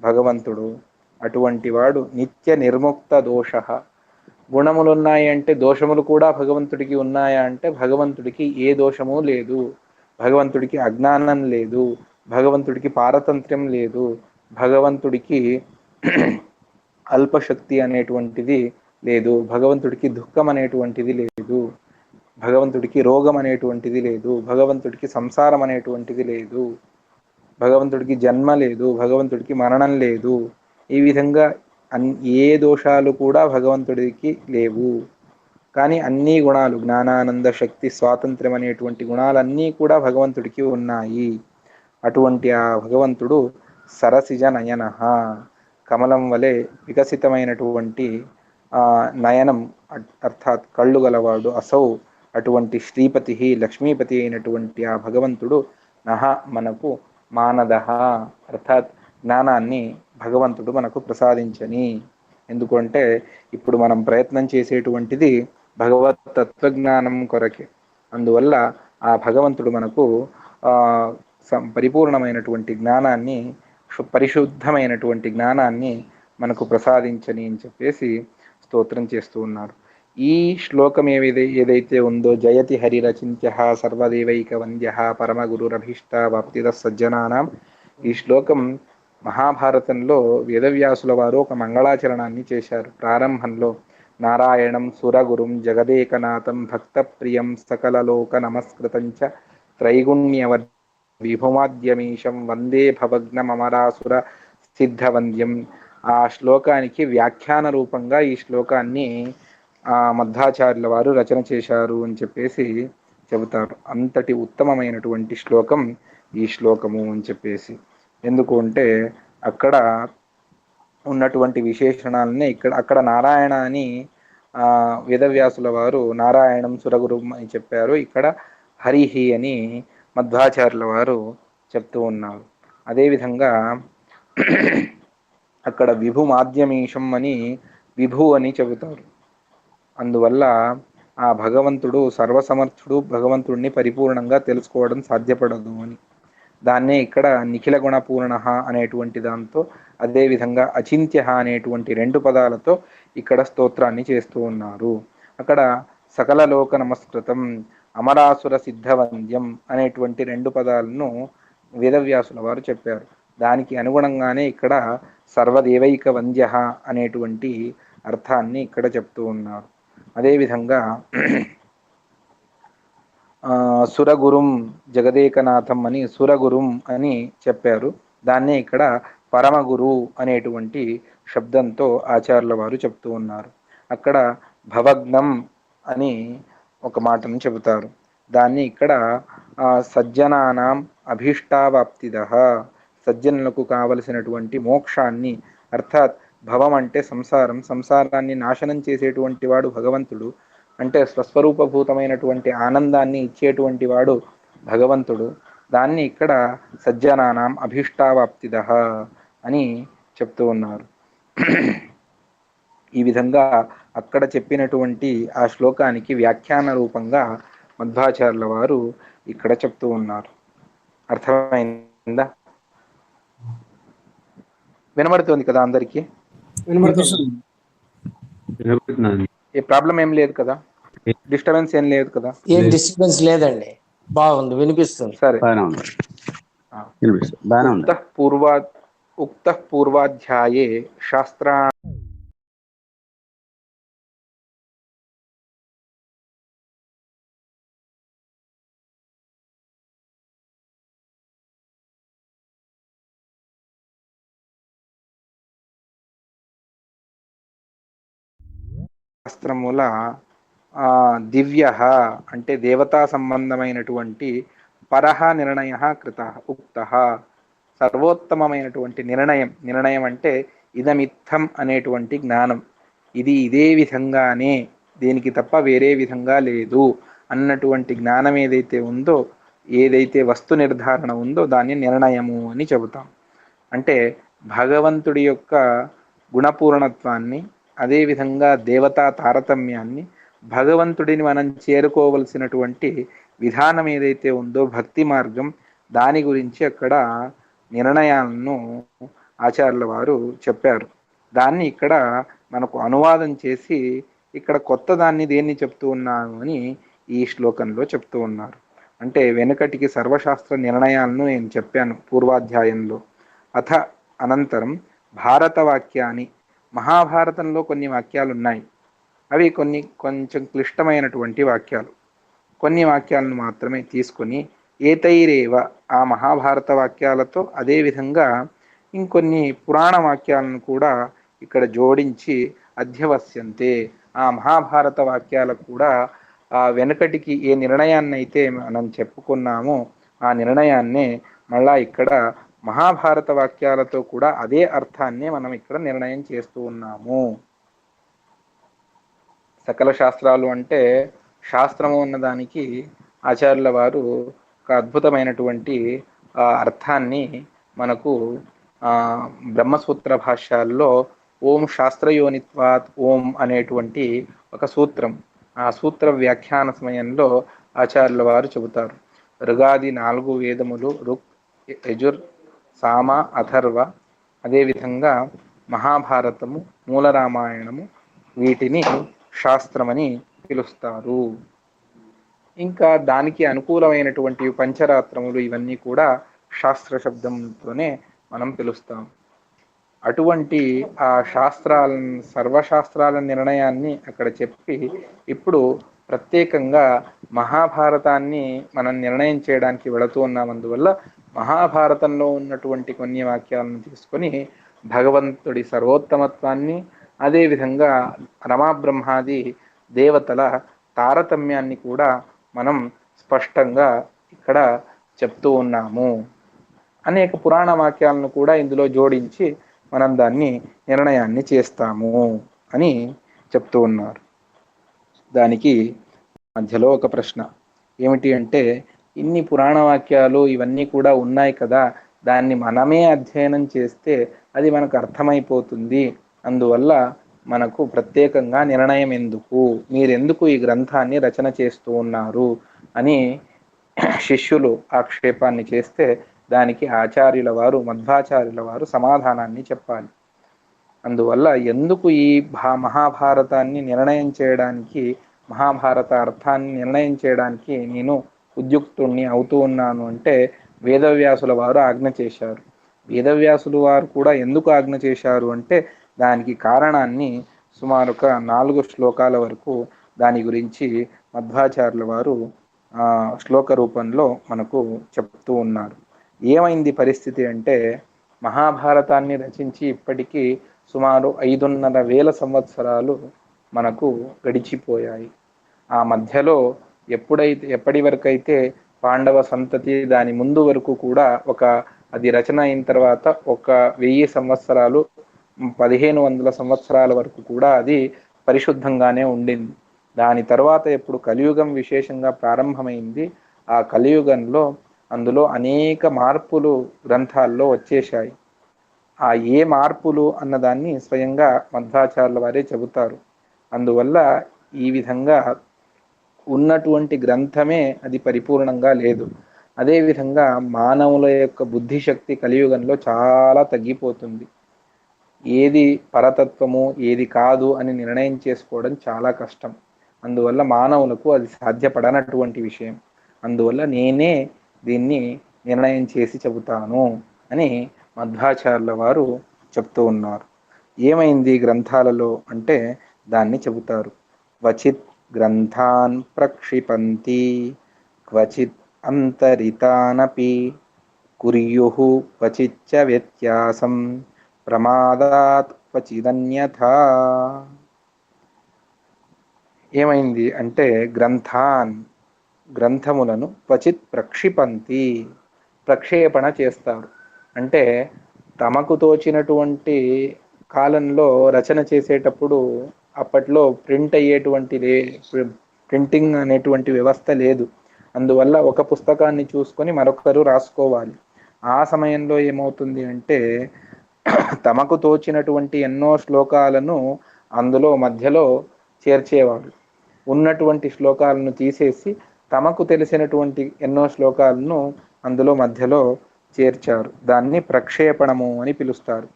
భగవంతుడు. అటువంటి వాడు నిత్య నిర్ముక్త దోష. గుణములు ఉన్నాయి అంటే దోషములు కూడా భగవంతుడికి ఉన్నాయా అంటే భగవంతుడికి ఏ దోషము లేదు. భగవంతుడికి అజ్ఞానం లేదు. భగవంతుడికి పారతంత్ర్యం లేదు. భగవంతుడికి అల్పశక్తి అనేటువంటిది లేదు. భగవంతుడికి దుఃఖం అనేటువంటిది లేదు. భగవంతుడికి రోగం అనేటువంటిది లేదు. భగవంతుడికి సంసారం అనేటువంటిది లేదు. భగవంతుడికి జన్మ లేదు. భగవంతుడికి మరణం లేదు. ఈ విధంగా ఏ దోషాలు కూడా భగవంతుడికి లేవు. కానీ అన్ని గుణాలు, జ్ఞానానంద, శక్తి, స్వాతంత్ర్యం అనేటువంటి గుణాలన్నీ కూడా భగవంతుడికి ఉన్నాయి. అటువంటి ఆ భగవంతుడు సరసిజ నయన, కమలం వలె వికసితమైనటువంటి నయనం, అర్థాత్ కళ్ళు గలవాడు. అసౌ, అటువంటి శ్రీపతి, లక్ష్మీపతి అయినటువంటి ఆ భగవంతుడు నహ, మనకు మానదహ, అర్థాత్ జ్ఞానాన్ని భగవంతుడు మనకు ప్రసాదించని. ఎందుకంటే ఇప్పుడు మనం ప్రయత్నం చేసేటువంటిది భగవత్ తత్వజ్ఞానం కొరకే. అందువల్ల ఆ భగవంతుడు మనకు పరిపూర్ణమైనటువంటి జ్ఞానాన్ని, పరిశుద్ధమైనటువంటి జ్ఞానాన్ని మనకు ప్రసాదించని అని చెప్పేసి స్తోత్రం చేస్తూ ఉన్నారు. ఈ శ్లోకం ఏదైతే ఉందో, జయతి హరిరచింత్య సర్వదేవైక వంద్య పరమగురురభీష్ట వాప్తిద సజ్జనానాం, ఈ శ్లోకం మహాభారతంలో వేదవ్యాసుల వారు ఒక మంగళాచరణాన్ని చేశారు. ప్రారంభంలో నారాయణం సురగురుం జగదేకనాథం భక్తప్రియం సకలలోక నమస్కృతంచ త్రైగుణ్యవర్ విభుమాద్యమీశం వందే భవగ్నమరాసుర సిద్ధవంద్యం. ఆ శ్లోకానికి వ్యాఖ్యాన రూపంగా ఈ శ్లోకాన్ని మధ్వాచార్యుల వారు రచన చేశారు అని చెప్పేసి చెబుతారు. అంతటి ఉత్తమమైనటువంటి శ్లోకం ఈ శ్లోకము అని చెప్పేసి. ఎందుకు అంటే అక్కడ ఉన్నటువంటి విశేషణాలని అక్కడ నారాయణ అని వేదవ్యాసుల వారు నారాయణం సురగురు అని చెప్పారు. ఇక్కడ హరిహి అని మధ్వాచార్యుల వారు చెప్తూ ఉన్నారు. అదేవిధంగా అక్కడ విభు మాధ్యమీశం అని విభు అని చెబుతారు. అందువల్ల ఆ భగవంతుడు సర్వసమర్థుడు, భగవంతుడిని పరిపూర్ణంగా తెలుసుకోవడం సాధ్యపడదు అని. దాన్నే ఇక్కడ నిఖిల గుణపూర్ణ అనేటువంటి దాంతో, అదేవిధంగా అచింత్య అనేటువంటి 2 పదాలతో ఇక్కడ స్తోత్రాన్ని చేస్తూ ఉన్నారు. అక్కడ సకల లోక నమస్కృతం, అమరాసుర సిద్ధవంద్యం అనేటువంటి 2 పదాలను వేదవ్యాసుల వారు చెప్పారు. దానికి అనుగుణంగానే ఇక్కడ సర్వదేవైక వంద్య అనేటువంటి అర్థాన్ని ఇక్కడ చెప్తూ ఉన్నారు. అదేవిధంగా సురగురుం జగదేకనాథం అని సురగురుం అని చెప్పారు. దాన్నే ఇక్కడ పరమగురు అనేటువంటి శబ్దంతో ఆచార్యుల వారు చెప్తూ ఉన్నారు. అక్కడ భవగ్నం అని ఒక మాటను చెబుతారు. దాన్ని ఇక్కడ సజ్జనానాం అభీష్టావాప్తిద, సజ్జనులకు కావలసినటువంటి మోక్షాన్ని, అర్థాత్ భవం అంటే సంసారం, సంసారాన్ని నాశనం చేసేటువంటి వాడు భగవంతుడు. అంటే స్వస్వరూపభూతమైనటువంటి ఆనందాన్ని ఇచ్చేటువంటి వాడు భగవంతుడు. దాన్ని ఇక్కడ సజ్జనానాం అభీష్టావాప్తిద అని చెప్తూ ఉన్నారు. ఈ విధంగా అక్కడ చెప్పినటువంటి ఆ శ్లోకానికి వ్యాఖ్యాన రూపంగా మధ్వాచార్యుల వారు ఇక్కడ చెప్తూ ఉన్నారు. అర్థమైందా? వినబడుతుంది కదా అందరికీ? ఏ ప్రాబ్లం ఏం లేదు కదా? డిస్టర్బెన్స్ ఏం లేదు కదా? ఏం డిస్టర్బెన్స్ లేదండి, బాగుంది, వినిపిస్తుంది. సరే. ఉక్త పూర్వాధ్యాయే శాస్త్రా శాస్త్రముల దివ్య అంటే దేవతా సంబంధమైనటువంటి పరహ నిర్ణయ కృత ఉక్త, సర్వోత్తమమైనటువంటి నిర్ణయం అంటే ఇదమిత్తం అనేటువంటి జ్ఞానం, ఇది ఇదే విధంగానే, దీనికి తప్ప వేరే విధంగా లేదు అన్నటువంటి జ్ఞానం ఏదైతే ఉందో, ఏదైతే వస్తు నిర్ధారణ ఉందో దాన్ని నిర్ణయము అని చెబుతాం. అంటే భగవంతుడి యొక్క గుణపూర్ణత్వాన్ని, అదేవిధంగా దేవతా తారతమ్యాన్ని, భగవంతుడిని మనం చేరుకోవలసినటువంటి విధానం ఏదైతే ఉందో భక్తి మార్గం, దాని గురించి అక్కడ నిర్ణయాలను ఆచార్యుల వారు చెప్పారు. దాన్ని ఇక్కడ మనకు అనువాదం చేసి ఇక్కడ కొత్త దాన్ని దేన్ని చెప్తూ ఉన్నాను అని ఈ శ్లోకంలో చెప్తూ ఉన్నారు. అంటే వెనుకటికి సర్వశాస్త్ర నిర్ణయాలను నేను చెప్పాను పూర్వాధ్యాయంలో. అథ అనంతరం భారత వాక్యాన్ని, మహాభారతంలో కొన్ని వాక్యాలు ఉన్నాయి. అవి కొంచెం క్లిష్టమైనటువంటి వాక్యాలు. కొన్ని వాక్యాలను మాత్రమే తీసుకొని ఏతైరేవ ఆ మహాభారత వాక్యాలతో, అదేవిధంగా ఇంకొన్ని పురాణ వాక్యాలను కూడా ఇక్కడ జోడించి అధ్యవస్యంతే, ఆ మహాభారత వాక్యాలకు కూడా ఆ వెనుకటికి ఏ నిర్ణయాన్ని అయితే మనం చెప్పుకున్నామో ఆ నిర్ణయాన్నే మళ్ళా ఇక్కడ మహాభారత వాక్యాలతో కూడా అదే అర్థాన్నే మనం ఇక్కడ నిర్ణయం చేస్తూ ఉన్నాము. సకల శాస్త్రాలు అంటే శాస్త్రము ఉన్నదానికి ఆచార్యుల వారు ఒక అద్భుతమైనటువంటి అర్థాన్ని మనకు బ్రహ్మసూత్ర భాష్యాల్లో ఓం శాస్త్రయోనిత్వాత్ ఓం అనేటువంటి ఒక సూత్రం, ఆ సూత్ర వ్యాఖ్యాన సమయంలో ఆచార్యుల వారు చెబుతారు. ఋగాది 4 వేదములు, ఋక్, యజుర్, సామ, అథర్వ, అదేవిధంగా మహాభారతము, మూల రామాయణము, వీటిని శాస్త్రమని పిలుస్తారు. ఇంకా దానికి అనుకూలమైనటువంటి పంచరాత్రములు, ఇవన్నీ కూడా శాస్త్ర శబ్దంతోనే మనం పిలుస్తాం. అటువంటి ఆ శాస్త్రాలను, సర్వశాస్త్రాల నిర్ణయాన్ని అక్కడ చెప్పి ఇప్పుడు ప్రత్యేకంగా మహాభారతాన్ని మనం నిర్ణయం చేయడానికి వెళుతూ ఉన్నాం. అందువల్ల మహాభారతంలో ఉన్నటువంటి కొన్ని వాక్యాలను తీసుకొని భగవంతుడి సర్వోత్తమత్వాన్ని, అదేవిధంగా రమాబ్రహ్మాది దేవతల తారతమ్యాన్ని కూడా మనం స్పష్టంగా ఇక్కడ చెప్తూ ఉన్నాము. అనేక పురాణ వాక్యాలను కూడా ఇందులో జోడించి మనం దాన్ని నిర్ణయాన్ని చేస్తాము అని చెప్తూ ఉన్నారు. దానికి మధ్యలో ఒక ప్రశ్న ఏమిటి అంటే, ఇన్ని పురాణ వాక్యాలు ఇవన్నీ కూడా ఉన్నాయి కదా, దాన్ని మనమే అధ్యయనం చేస్తే అది మనకు అర్థమైపోతుంది. అందువల్ల మనకు ప్రత్యేకంగా నిర్ణయం ఎందుకు, మీరెందుకు ఈ గ్రంథాన్ని రచన చేస్తూ ఉన్నారు అని శిష్యులు ఆక్షేపాన్ని చేస్తే దానికి ఆచార్యుల వారు, మధ్వాచార్యుల వారు సమాధానాన్ని చెప్పాలి. అందువల్ల ఎందుకు ఈ మహాభారతాన్ని నిర్ణయం చేయడానికి, మహాభారత అర్థాన్ని నిర్ణయం చేయడానికి నేను ఉద్యుక్తుణ్ణి అవుతూ ఉన్నాను అంటే వేదవ్యాసుల వారు ఆజ్ఞ చేశారు. వేదవ్యాసులు వారు కూడా ఎందుకు ఆజ్ఞ చేశారు అంటే దానికి కారణాన్ని సుమారు ఒక 4 శ్లోకాల వరకు దాని గురించి మధ్వాచార్యుల వారు శ్లోక రూపంలో మనకు చెప్తూ ఉన్నారు. ఏమైంది పరిస్థితి అంటే మహాభారతాన్ని రచించి ఇప్పటికీ సుమారు 5,500 సంవత్సరాలు మనకు గడిచిపోయాయి. ఆ మధ్యలో ఎప్పటి వరకైతే పాండవ సంతతి దాని ముందు వరకు కూడా అది రచన అయిన తర్వాత 1000 సంవత్సరాలు 1500 సంవత్సరాల వరకు కూడా అది పరిశుద్ధంగానే ఉండింది. దాని తర్వాత ఎప్పుడు కలియుగం విశేషంగా ప్రారంభమైంది, ఆ కలియుగంలో అందులో అనేక మార్పులు గ్రంథాల్లో వచ్చేశాయి. ఆ ఏ మార్పులు అన్నదాన్ని స్వయంగా మధ్వాచార్యుల వారే చెబుతారు. అందువల్ల ఈ విధంగా ఉన్నటువంటి గ్రంథమే అది పరిపూర్ణంగా లేదు. అదేవిధంగా మానవుల యొక్క బుద్ధిశక్తి కలియుగంలో చాలా తగ్గిపోతుంది. ఏది పరతత్వము ఏది కాదు అని నిర్ణయం చేసుకోవడం చాలా కష్టం. అందువల్ల మానవులకు అది సాధ్యపడనటువంటి విషయం. అందువల్ల నేనే దీన్ని నిర్ణయం చేసి చెబుతాను అని మధ్వాచార్యుల వారు చెప్తూ ఉన్నారు. ఏమైంది గ్రంథాలలో అంటే దాన్ని చెబుతారు. క్వచిత్ గ్రంథాన్ ప్రక్షిపంతి క్వచిత్ అంతరితానపి కుర్యుః క్వచిచ్చ వ్యత్యాసం ప్రమాదాత్ క్వచిదన్యథా. ఏమైంది అంటే గ్రంథములను క్వచిత్ ప్రక్షిపంతి, ప్రక్షేపణ చేస్తారు. అంటే తమకు తోచినటువంటి కాలంలో రచన చేసేటప్పుడు అప్పట్లో ప్రింటింగ్ అనేటువంటి వ్యవస్థ లేదు. అందువల్ల ఒక పుస్తకాన్ని చూసుకొని మరొకరు రాసుకోవాలి. ఆ సమయంలో ఏమవుతుంది అంటే తమకు తోచినటువంటి ఎన్నో శ్లోకాలను అందులో మధ్యలో చేర్చేవాడు. ఉన్నటువంటి శ్లోకాలను తీసేసి తమకు తెలిసినటువంటి ఎన్నో శ్లోకాలను అందులో మధ్యలో చేర్చారు. దాన్ని ప్రక్షేపణము అని పిలుస్తారు.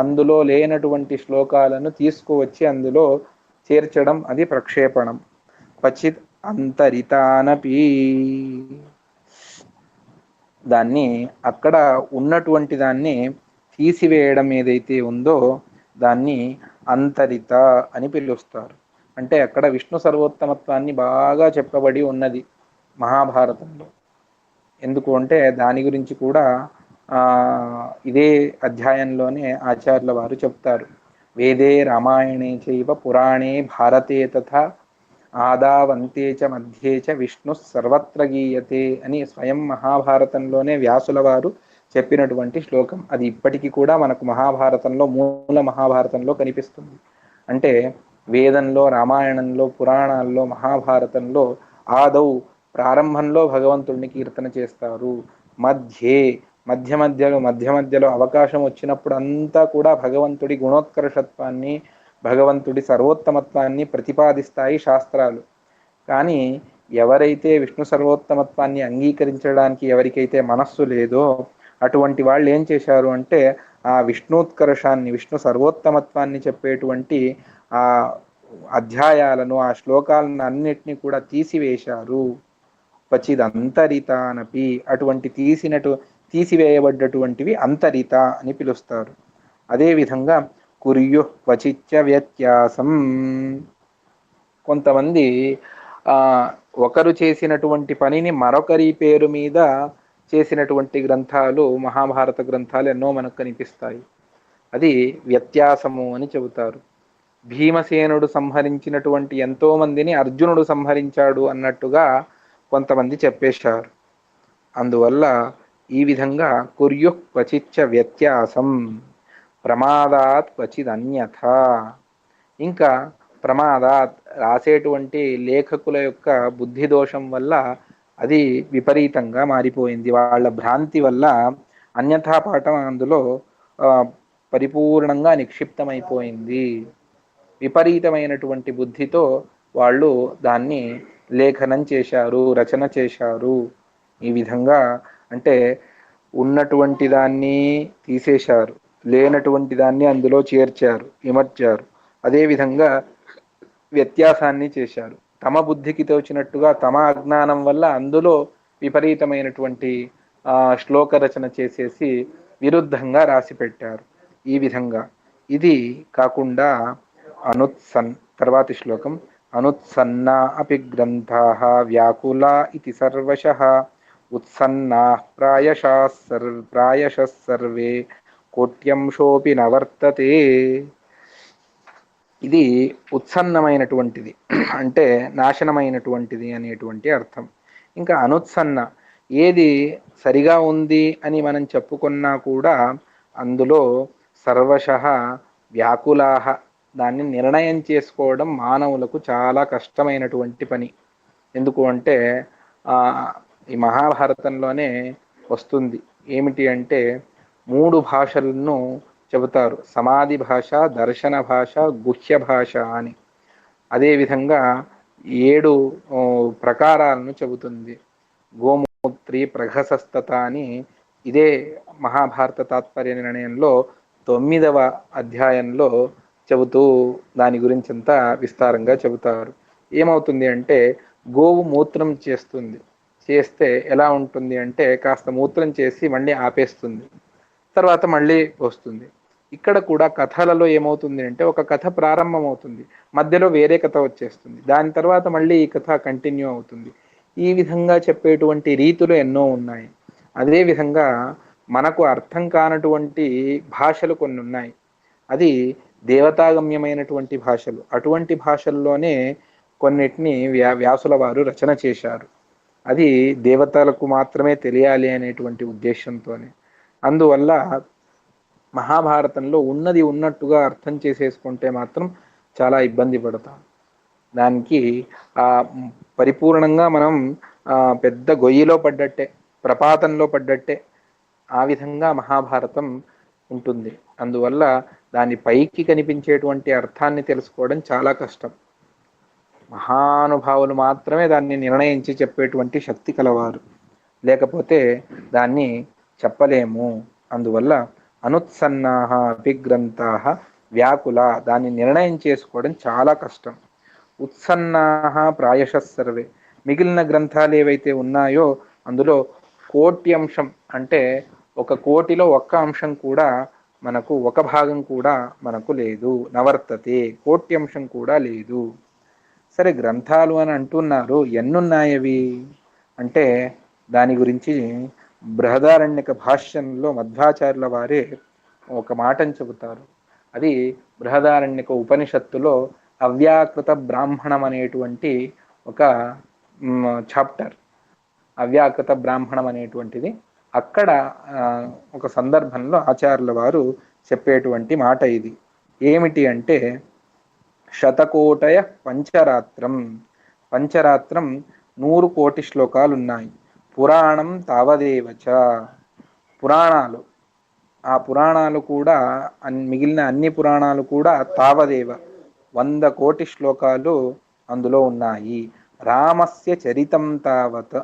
అందులో లేనటువంటి శ్లోకాలను తీసుకువచ్చి అందులో చేర్చడం అది ప్రక్షేపణం. క్వచిత్ అంతరితానపి, దాన్ని అక్కడ ఉన్నటువంటి దాన్ని తీసివేయడం ఏదైతే ఉందో దాన్ని అంతరిత అని పిలుస్తారు. అంటే అక్కడ విష్ణు సర్వోత్తమత్వాన్ని బాగా చెప్పబడి ఉన్నది మహాభారతంలో. ఎందుకు అంటే దాని గురించి కూడా ఇదే అధ్యాయంలోనే ఆచార్యుల వారు చెప్తారు. వేదే రామాయణే చైవ పురాణే భారతే తథా ఆదావంతే చ మధ్యే చ విష్ణు సర్వత్ర గీయతే అని స్వయం మహాభారతంలోనే వ్యాసుల వారు చెప్పినటువంటి శ్లోకం. అది ఇప్పటికీ కూడా మనకు మహాభారతంలో, మూల మహాభారతంలో కనిపిస్తుంది. అంటే వేదంలో, రామాయణంలో, పురాణాల్లో, మహాభారతంలో ఆదౌ ప్రారంభంలో భగవంతుడిని కీర్తన చేస్తారు. మధ్య మధ్యలో అవకాశం వచ్చినప్పుడు అంతా కూడా భగవంతుడి గుణోత్కర్షత్వాన్ని, భగవంతుడి సర్వోత్తమత్వాన్ని ప్రతిపాదిస్తాయి శాస్త్రాలు. కానీ ఎవరైతే విష్ణు సర్వోత్తమత్వాన్ని అంగీకరించడానికి ఎవరికైతే మనస్సు లేదో అటువంటి వాళ్ళు ఏం చేశారు అంటే ఆ విష్ణుత్కర్షాన్ని, విష్ణు సర్వోత్తమత్వాన్ని చెప్పేటువంటి ఆ అధ్యాయాలను, ఆ శ్లోకాలను అన్నిటినీ కూడా తీసివేశారు. క్వచిద్ అంతరితానపి, అటువంటి తీసివేయబడ్డటువంటివి అంతరిత అని పిలుస్తారు. అదేవిధంగా కుర్యు క్వచిచ్చ వ్యత్యాసం, కొంతమంది ఒకరు చేసినటువంటి పనిని మరొకరి పేరు మీద చేసినటువంటి గ్రంథాలు, మహాభారత గ్రంథాలు ఎన్నో మనకు కనిపిస్తాయి. అది వ్యత్యాసము అని చెబుతారు. భీమసేనుడు సంహరించినటువంటి ఎంతో మందిని అర్జునుడు సంహరించాడు అన్నట్టుగా కొంతమంది చెప్పేశారు. అందువల్ల ఈ విధంగా కుర్యు క్వచిచ్చ వ్యత్యాసం ప్రమాదాత్ క్వచిద్ అన్యథ. ఇంకా ప్రమాదాత్, రాసేటువంటి లేఖకుల యొక్క బుద్ధి దోషం వల్ల అది విపరీతంగా మారిపోయింది. వాళ్ళ భ్రాంతి వల్ల అన్యథా పాఠం అందులో పరిపూర్ణంగా నిక్షిప్తమైపోయింది. విపరీతమైనటువంటి బుద్ధితో వాళ్ళు దాన్ని లేఖనం చేశారు, రచన చేశారు. ఈ విధంగా అంటే ఉన్నటువంటి దాన్ని తీసేశారు, లేనటువంటి దాన్ని అందులో చేర్చారు, ఇమర్చారు. అదేవిధంగా వ్యత్యాసాన్ని చేశారు. తమ బుద్ధికి తోచినట్టుగా తమ అజ్ఞానం వల్ల అందులో విపరీతమైనటువంటి శ్లోక రచన చేసేసి విరుద్ధంగా రాసి పెట్టారు. ఈ విధంగా ఇది కాకుండా తర్వాతి శ్లోకం అనుత్సన్నా అపి గ్రంథాః వ్యాకులా ఇతి సర్వశః ఉత్సన్నాః ప్రాయశః సర్వే కోట్యంశోపి నవర్తతే. ఇది ఉత్సన్నమైనటువంటిది అంటే నాశనమైనటువంటిది అనేటువంటి అర్థం. ఇంకా అనుత్సన్న ఏది సరిగా ఉంది అని మనం చెప్పుకున్నా కూడా అందులో సర్వశః వ్యాకులాహ దాన్ని నిర్ణయం చేసుకోవడం మానవులకు చాలా కష్టమైనటువంటి పని. ఎందుకు అంటే ఈ మహాభారతంలోనే వస్తుంది. ఏమిటి అంటే 3 భాషలను చెబుతారు. సమాధి భాష, దర్శన భాష, గుహ్య భాష అని. అదేవిధంగా 7 ప్రకారాలను చెబుతుంది. గోమూత్రి ప్రఘసస్తత అని ఇదే మహాభారత తాత్పర్య నిర్ణయంలో 9వ అధ్యాయంలో చెబుతూ దాని గురించి అంతా విస్తారంగా చెబుతారు. ఏమవుతుంది అంటే గోవు మూత్రం చేస్తే ఎలా ఉంటుంది అంటే కాస్త మూత్రం చేసి మళ్ళీ ఆపేస్తుంది, తర్వాత మళ్ళీ వస్తుంది. ఇక్కడ కూడా కథలలో ఏమవుతుంది అంటే ఒక కథ ప్రారంభమవుతుంది, మధ్యలో వేరే కథ వచ్చేస్తుంది, దాని తర్వాత మళ్ళీ ఈ కథ కంటిన్యూ అవుతుంది. ఈ విధంగా చెప్పేటువంటి రీతులు ఎన్నో ఉన్నాయి. అదేవిధంగా మనకు అర్థం కానటువంటి భాషలు కొన్ని ఉన్నాయి. అది దేవతాగమ్యమైనటువంటి భాషలు. అటువంటి భాషల్లోనే కొన్నిటిని వ్యాసుల వారు రచన చేశారు. అది దేవతలకు మాత్రమే తెలియాలి అనేటువంటి ఉద్దేశంతోనే. అందువల్ల మహాభారతంలో ఉన్నది ఉన్నట్టుగా అర్థం చేసేసుకుంటే మాత్రం చాలా ఇబ్బంది పడతాం. దానికి పరిపూర్ణంగా మనం పెద్ద గొయ్యిలో పడ్డట్టే, ప్రపాతంలో పడ్డట్టే. ఆ విధంగా మహాభారతం ఉంటుంది. అందువల్ల దాని పైకి కనిపించేటువంటి అర్థాన్ని తెలుసుకోవడం చాలా కష్టం. మహానుభావులు మాత్రమే దాన్ని నిర్ణయించి చెప్పేటువంటి శక్తి కలవారు, లేకపోతే దాన్ని చెప్పలేము. అందువల్ల అనుత్సన్నాః అపి గ్రంథాః వ్యాకుల దాన్ని నిర్ణయం చేసుకోవడం చాలా కష్టం. ఉత్సన్నాః ప్రాయశః సర్వే మిగిలిన గ్రంథాలు ఏవైతే ఉన్నాయో అందులో కోట్యంశం అంటే 1 కోటిలో 1 అంశం కూడా మనకు, 1 భాగం కూడా మనకు లేదు. నవర్తతే కోట్యంశం కూడా లేదు. సరే గ్రంథాలు అని అంటున్నారు, ఎన్నున్నాయవి అంటే దాని గురించి బృహదారణ్యక భాష్యంలో మధ్వాచార్యుల వారే ఒక మాటను చెబుతారు. అది బృహదారణ్యక ఉపనిషత్తులో అవ్యాకృత బ్రాహ్మణం అనేటువంటి ఒక చాప్టర్. అవ్యాకృత బ్రాహ్మణం అనేటువంటిది అక్కడ ఒక సందర్భంలో ఆచార్యుల వారు చెప్పేటువంటి మాట ఇది. ఏమిటి అంటే శతకోటయ పంచరాత్రం 100 కోటి శ్లోకాలు ఉన్నాయి. పురాణం తావదేవచ పురాణాలు, ఆ పురాణాలు కూడా మిగిలిన అన్ని పురాణాలు కూడా తావదేవ 100 కోటి శ్లోకాలు అందులో ఉన్నాయి. రామస్య చరితం తావత్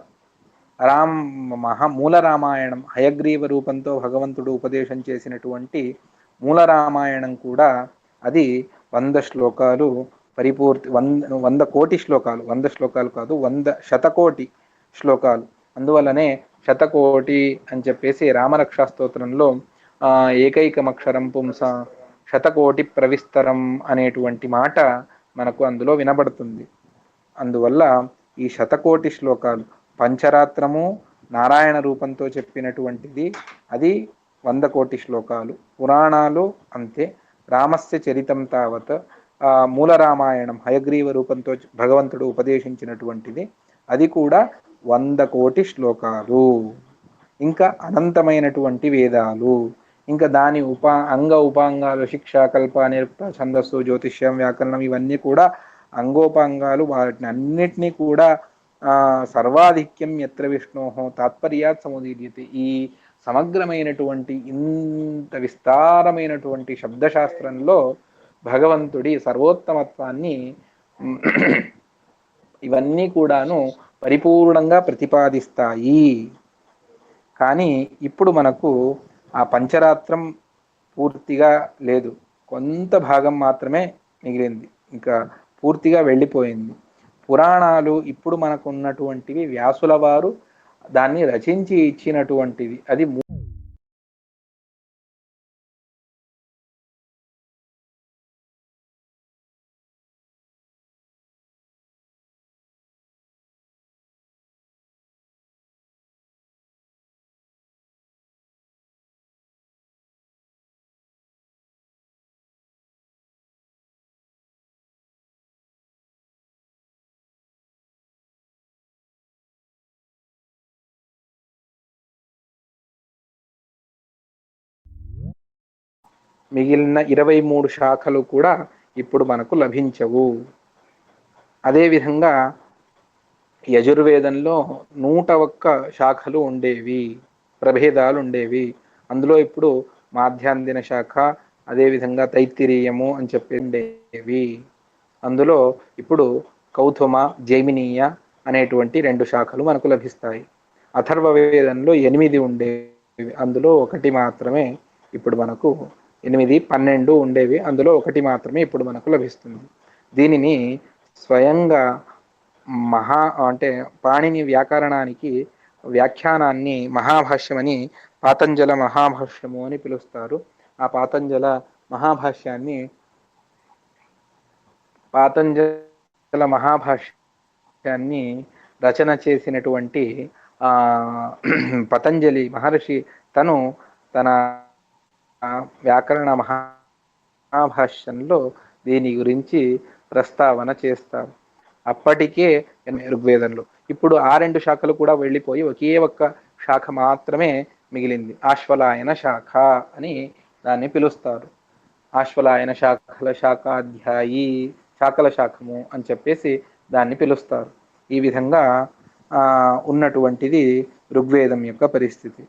మూల రామాయణం హయగ్రీవ రూపంతో భగవంతుడు ఉపదేశం చేసినటువంటి మూల రామాయణం కూడా అది 100 శ్లోకాలు పరిపూర్తి. 100 కోటి శ్లోకాలు, 100 శ్లోకాలు కాదు, 100 శతకోటి శ్లోకాలు. అందువల్లనే శతకోటి అని చెప్పేసి రామరక్షా స్తోత్రంలో ఏకైకమక్షరం పుంస శతకోటి ప్రవిస్తరం అనేటువంటి మాట మనకు అందులో వినబడుతుంది. అందువల్ల ఈ శతకోటి శ్లోకాలు పంచరాత్రము నారాయణ రూపంతో చెప్పినటువంటిది, అది 100 కోటి శ్లోకాలు. పురాణాలు అంతే. రామస్య చరితం తావత్ మూల రామాయణం హయగ్రీవ రూపంతో భగవంతుడు ఉపదేశించినటువంటిది, అది కూడా 100 కోటి శ్లోకాలు. ఇంకా అనంతమైనటువంటి వేదాలు, ఇంకా దాని అంగ ఉపాంగాలు శిక్ష కల్ప నిరుక్త ఛందస్సు జ్యోతిష్యం వ్యాకరణం ఇవన్నీ కూడా అంగోపాంగాలు. వాటిని అన్నిటినీ కూడా సర్వాధిక్యం ఎత్ర విష్ణోహో తాత్పర్యాత్ సముదీర్యతే, ఈ సమగ్రమైనటువంటి ఇంత విస్తారమైనటువంటి శబ్దశాస్త్రంలో భగవంతుడి సర్వోత్తమత్వాన్ని ఇవన్నీ కూడాను పరిపూర్ణంగా ప్రతిపాదిస్తాయి. కానీ ఇప్పుడు మనకు ఆ పంచరాత్రం పూర్తిగా లేదు, కొంత భాగం మాత్రమే మిగిలింది, ఇంకా పూర్తిగా వెళ్ళిపోయింది. పురాణాలు ఇప్పుడు మనకు ఉన్నటువంటివి వ్యాసుల వారు దాన్ని రచించి ఇచ్చినటువంటిది. అది మిగిలిన 23 శాఖలు కూడా ఇప్పుడు మనకు లభించవు. అదేవిధంగా యజుర్వేదంలో 101 శాఖలు ఉండేవి, ప్రభేదాలు ఉండేవి. అందులో ఇప్పుడు మాధ్యాందిన శాఖ, అదేవిధంగా తైత్తిరీయము అని చెప్పి ఉండేవి. అందులో ఇప్పుడు కౌతుమ, జైమినీయ అనేటువంటి 2 శాఖలు మనకు లభిస్తాయి. అథర్వవేదంలో 8 ఉండేవి, అందులో 1 మాత్రమే ఇప్పుడు మనకు 8, 12 ఉండేవి, అందులో 1 మాత్రమే ఇప్పుడు మనకు లభిస్తుంది. దీనిని స్వయంగా అంటే పాణిని వ్యాకరణానికి వ్యాఖ్యానాన్ని మహాభాష్యమని, పాతంజల మహాభాష్యము అని పిలుస్తారు. ఆ పాతంజల మహాభాష్యాన్ని రచన చేసినటువంటి పతంజలి మహర్షి తన వ్యాకరణ మహాభాష్యంలో దీని గురించి ప్రస్తావన చేస్తారు. అప్పటికే ఋగ్వేదంలో ఇప్పుడు ఆ 2 శాఖలు కూడా వెళ్ళిపోయి ఒకే ఒక్క శాఖ మాత్రమే మిగిలింది, ఆశ్వలాయన శాఖ అని దాన్ని పిలుస్తారు. ఆశ్వలాయన శాఖల శాఖము అని చెప్పేసి దాన్ని పిలుస్తారు. ఈ విధంగా ఉన్నటువంటిది ఋగ్వేదం యొక్క పరిస్థితి.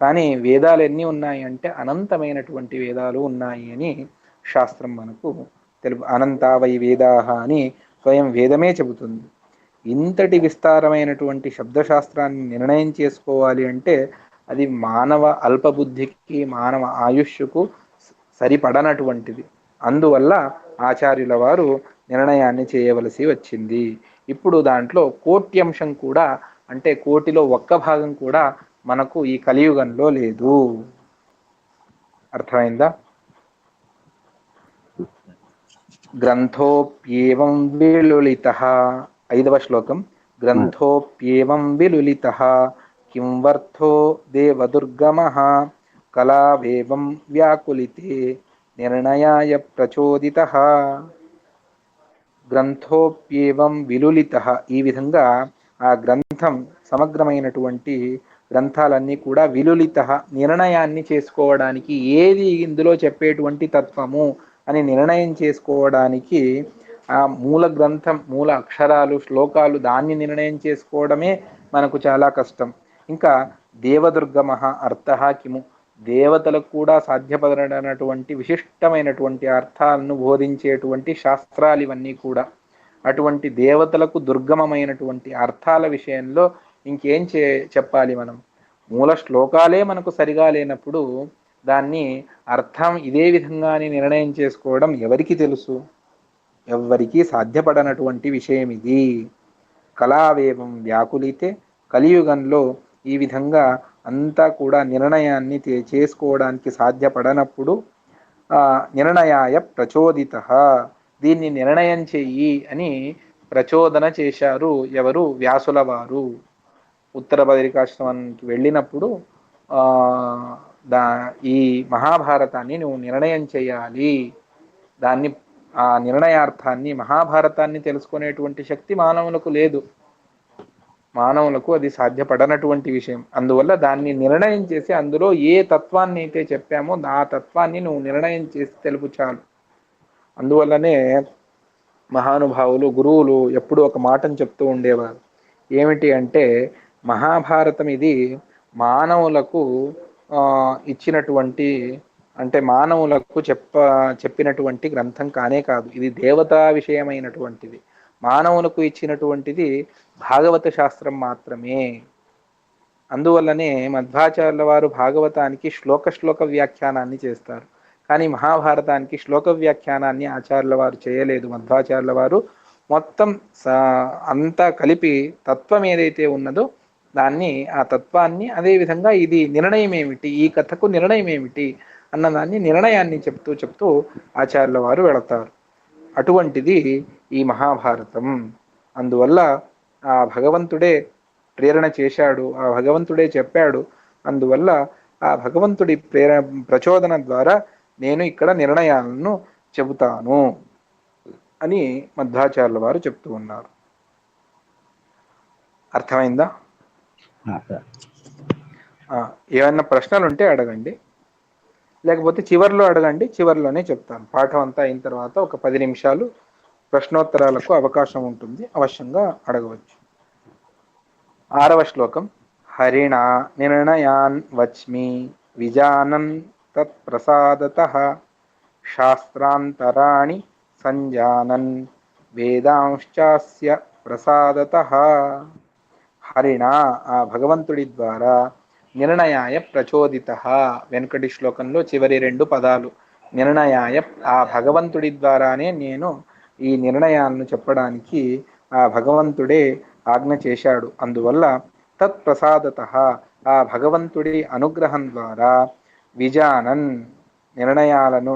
కానీ వేదాలు ఎన్ని ఉన్నాయి అంటే అనంతమైనటువంటి వేదాలు ఉన్నాయి అని శాస్త్రం మనకు అనంతా వై వేదాహ అని స్వయం వేదమే చెబుతుంది. ఇంతటి విస్తారమైనటువంటి శబ్దశాస్త్రాన్ని నిర్ణయం చేసుకోవాలి అంటే అది మానవ అల్పబుద్ధికి, మానవ ఆయుష్కు సరిపడనటువంటిది. అందువల్ల ఆచార్యుల వారు నిర్ణయాన్ని చేయవలసి వచ్చింది. ఇప్పుడు దాంట్లో కోట్యంశం కూడా, అంటే కోటిలో 1 భాగం కూడా మనకు ఈ కలియుగంలో లేదు. అర్థమైందా? గ్రంథోప్యేవం విలులితః, 5వ శ్లోకం. గ్రంథోప్యేవం విలులితః కిం వర్తో దేవదుర్గమః కళావేవం వ్యాకులితే నిర్ణయాయ ప్రచోదితః. గ్రంథోప్యేవం విలులితః, ఈ విధంగా ఆ గ్రంథం సమగ్రమైనటువంటి గ్రంథాలన్నీ కూడా విలులితః, నిర్ణయాన్ని చేసుకోవడానికి ఏది ఇందులో చెప్పేటువంటి తత్వము అని నిర్ణయం చేసుకోవడానికి ఆ మూల గ్రంథం, మూల అక్షరాలు, శ్లోకాలు, దాన్ని నిర్ణయం చేసుకోవడమే మనకు చాలా కష్టం. ఇంకా దేవదుర్గమః అర్థః కిము, దేవతలకు కూడా సాధ్యపడనటువంటి విశిష్టమైనటువంటి అర్థాలను బోధించేటువంటి శాస్త్రాలు ఇవన్నీ కూడా. అటువంటి దేవతలకు దుర్గమమైనటువంటి అర్థాల విషయంలో ఇంకేం చెప్పాలి మనం? మూల శ్లోకాలే మనకు సరిగా లేనప్పుడు దాన్ని అర్థం ఇదే విధంగానే నిర్ణయం చేసుకోవడం ఎవరికి తెలుసు? ఎవ్వరికీ సాధ్యపడనటువంటి విషయం ఇది. కళావేవం వ్యాకులితే, కలియుగంలో ఈ విధంగా అంతా కూడా నిర్ణయాన్ని చేసుకోవడానికి సాధ్యపడనప్పుడు నిర్ణయాయ ప్రచోదితః, దీన్ని నిర్ణయం చెయ్యి అని ప్రచోదన చేశారు. ఎవరు? వ్యాసుల వారు. ఉత్తర బదరికాశ్రమానికి వెళ్ళినప్పుడు ఈ మహాభారతాన్ని నువ్వు నిర్ణయం చేయాలి, దాన్ని ఆ నిర్ణయార్థాన్ని, మహాభారతాన్ని తెలుసుకునేటువంటి శక్తి మానవులకు లేదు, మానవులకు అది సాధ్యపడనటువంటి విషయం. అందువల్ల దాన్ని నిర్ణయం చేసి అందులో ఏ తత్వాన్ని అయితే చెప్పామో ఆ తత్వాన్ని నువ్వు నిర్ణయం చేసి తెలుపు చాలు. అందువల్లనే మహానుభావులు, గురువులు ఎప్పుడు ఒక మాటను చెప్తూ ఉండేవారు. ఏమిటి అంటే, మహాభారతం ఇది మానవులకు ఇచ్చినటువంటి అంటే మానవులకు చెప్పినటువంటి గ్రంథం కానే కాదు. ఇది దేవతా విషయమైనటువంటిది. మానవులకు ఇచ్చినటువంటిది భాగవత శాస్త్రం మాత్రమే. అందువల్లనే మధ్వాచార్యుల వారు భాగవతానికి శ్లోక వ్యాఖ్యానాన్ని చేస్తారు. కానీ మహాభారతానికి శ్లోక వ్యాఖ్యానాన్ని ఆచార్యుల వారు చేయలేదు. మధ్వాచార్యుల వారు మొత్తం అంతా కలిపి తత్వం ఏదైతే ఉన్నదో దాన్ని, ఆ తత్వాన్ని, అదేవిధంగా ఇది నిర్ణయం ఏమిటి, ఈ కథకు నిర్ణయం ఏమిటి అన్నదాన్ని నిర్ణయాన్ని చెప్తూ ఆచార్యుల వారు వెళతారు. అటువంటిది ఈ మహాభారతం. అందువల్ల ఆ భగవంతుడే ప్రేరణ చేశాడు, ఆ భగవంతుడే చెప్పాడు. అందువల్ల ఆ భగవంతుడి ప్రచోదన ద్వారా నేను ఇక్కడ నిర్ణయాలను చెబుతాను అని మధ్వాచార్యుల వారు చెప్తూ ఉన్నారు. అర్థమైందా? ఏమన్నా ప్రశ్నలు ఉంటే అడగండి, లేకపోతే చివరిలో అడగండి, చివరిలోనే చెప్తాను. పాఠం అంతా అయిన తర్వాత ఒక 10 నిమిషాలు ప్రశ్నోత్తరాలకు అవకాశం ఉంటుంది, అవశ్యంగా అడగవచ్చు. 6వ శ్లోకం. హరిణా నిర్ణయాన్ వచ్మి విజానన్ తత్ ప్రసాదతః శాస్త్రాంతరాణి సంజానన్ వేదాంశ్చాస్య ప్రసాదతః. హరిణా, ఆ భగవంతుడి ద్వారా, నిర్ణయాయ ప్రచోదితః, వెనుకటి శ్లోకంలో చివరి 2 పదాలు నిర్ణయాయ, ఆ భగవంతుడి ద్వారానే నేను ఈ నిర్ణయాలను చెప్పడానికి ఆ భగవంతుడే ఆజ్ఞ చేశాడు. అందువల్ల తత్ప్రసాదతః, ఆ భగవంతుడి అనుగ్రహం ద్వారా, విజానన్, నిర్ణయాలను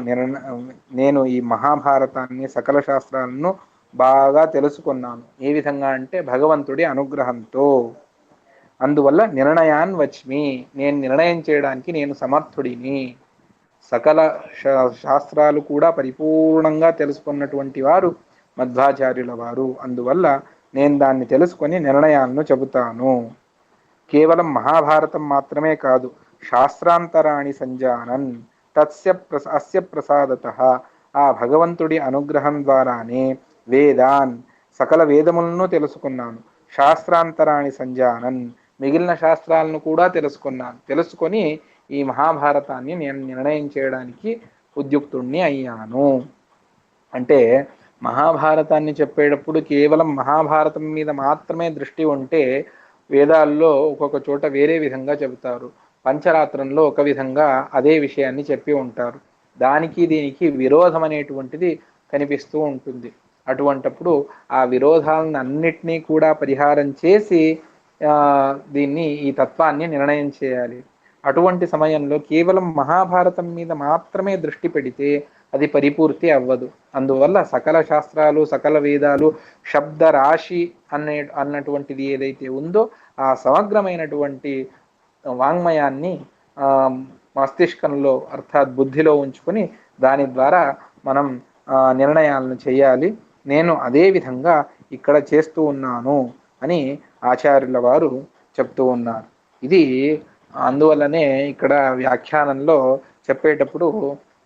నేను ఈ మహాభారతాన్ని, సకల శాస్త్రాలను బాగా తెలుసుకున్నాను. ఏ విధంగా అంటే భగవంతుడి అనుగ్రహంతో. అందువల్ల నిర్ణయాన్ వచ్మి, నేను నిర్ణయం చేయడానికి నేను సమర్థుడిని. సకల శాస్త్రాలు కూడా పరిపూర్ణంగా తెలుసుకున్నటువంటి వారు మధ్వాచార్యుల వారు. అందువల్ల నేను దాన్ని తెలుసుకొని నిర్ణయాలను చెబుతాను. కేవలం మహాభారతం మాత్రమే కాదు, శాస్త్రాంతరాణి సంజానన్ అస్య ప్రసాదతః, ఆ భగవంతుడి అనుగ్రహం ద్వారానే వేదాన్, సకల వేదములను తెలుసుకున్నాను. శాస్త్రాంతరాణి సంజానన్, మిగిలిన శాస్త్రాలను కూడా తెలుసుకొని ఈ మహాభారతాన్ని నేను నిర్ణయం చేయడానికి ఉద్యుక్తుణ్ణి అయ్యాను. అంటే మహాభారతాన్ని చెప్పేటప్పుడు కేవలం మహాభారతం మీద మాత్రమే దృష్టి ఉంటే వేదాల్లో ఒక్కొక్క చోట వేరే విధంగా చెబుతారు. పంచరాత్రంలో ఒక విధంగా అదే విషయాన్ని చెప్పి ఉంటారు. దానికి దీనికి విరోధం అనేటువంటిది కనిపిస్తూ ఉంటుంది. అటువంటప్పుడు ఆ విరోధాలను అన్నిటినీ కూడా పరిహారం చేసి ఈ తత్వాన్ని నిర్ణయం చేయాలి. అటువంటి సమయంలో కేవలం మహాభారతం మీద మాత్రమే దృష్టి పెడితే అది పరిపూర్తి అవ్వదు. అందువల్ల సకల శాస్త్రాలు, సకల వేదాలు, శబ్ద రాశి అన్నటువంటిది ఏదైతే ఉందో ఆ సమగ్రమైనటువంటి వాంగ్మయాన్ని మస్తిష్కంలో, అర్థాత్ బుద్ధిలో ఉంచుకొని దాని ద్వారా మనం నిర్ణయాలను చేయాలి. నేను అదే విధంగా ఇక్కడ చేస్తూ ఉన్నాను అని ఆచార్యుల వారు చెప్తూ ఉన్నారు. ఇది అందువల్లనే ఇక్కడ వ్యాఖ్యానంలో చెప్పేటప్పుడు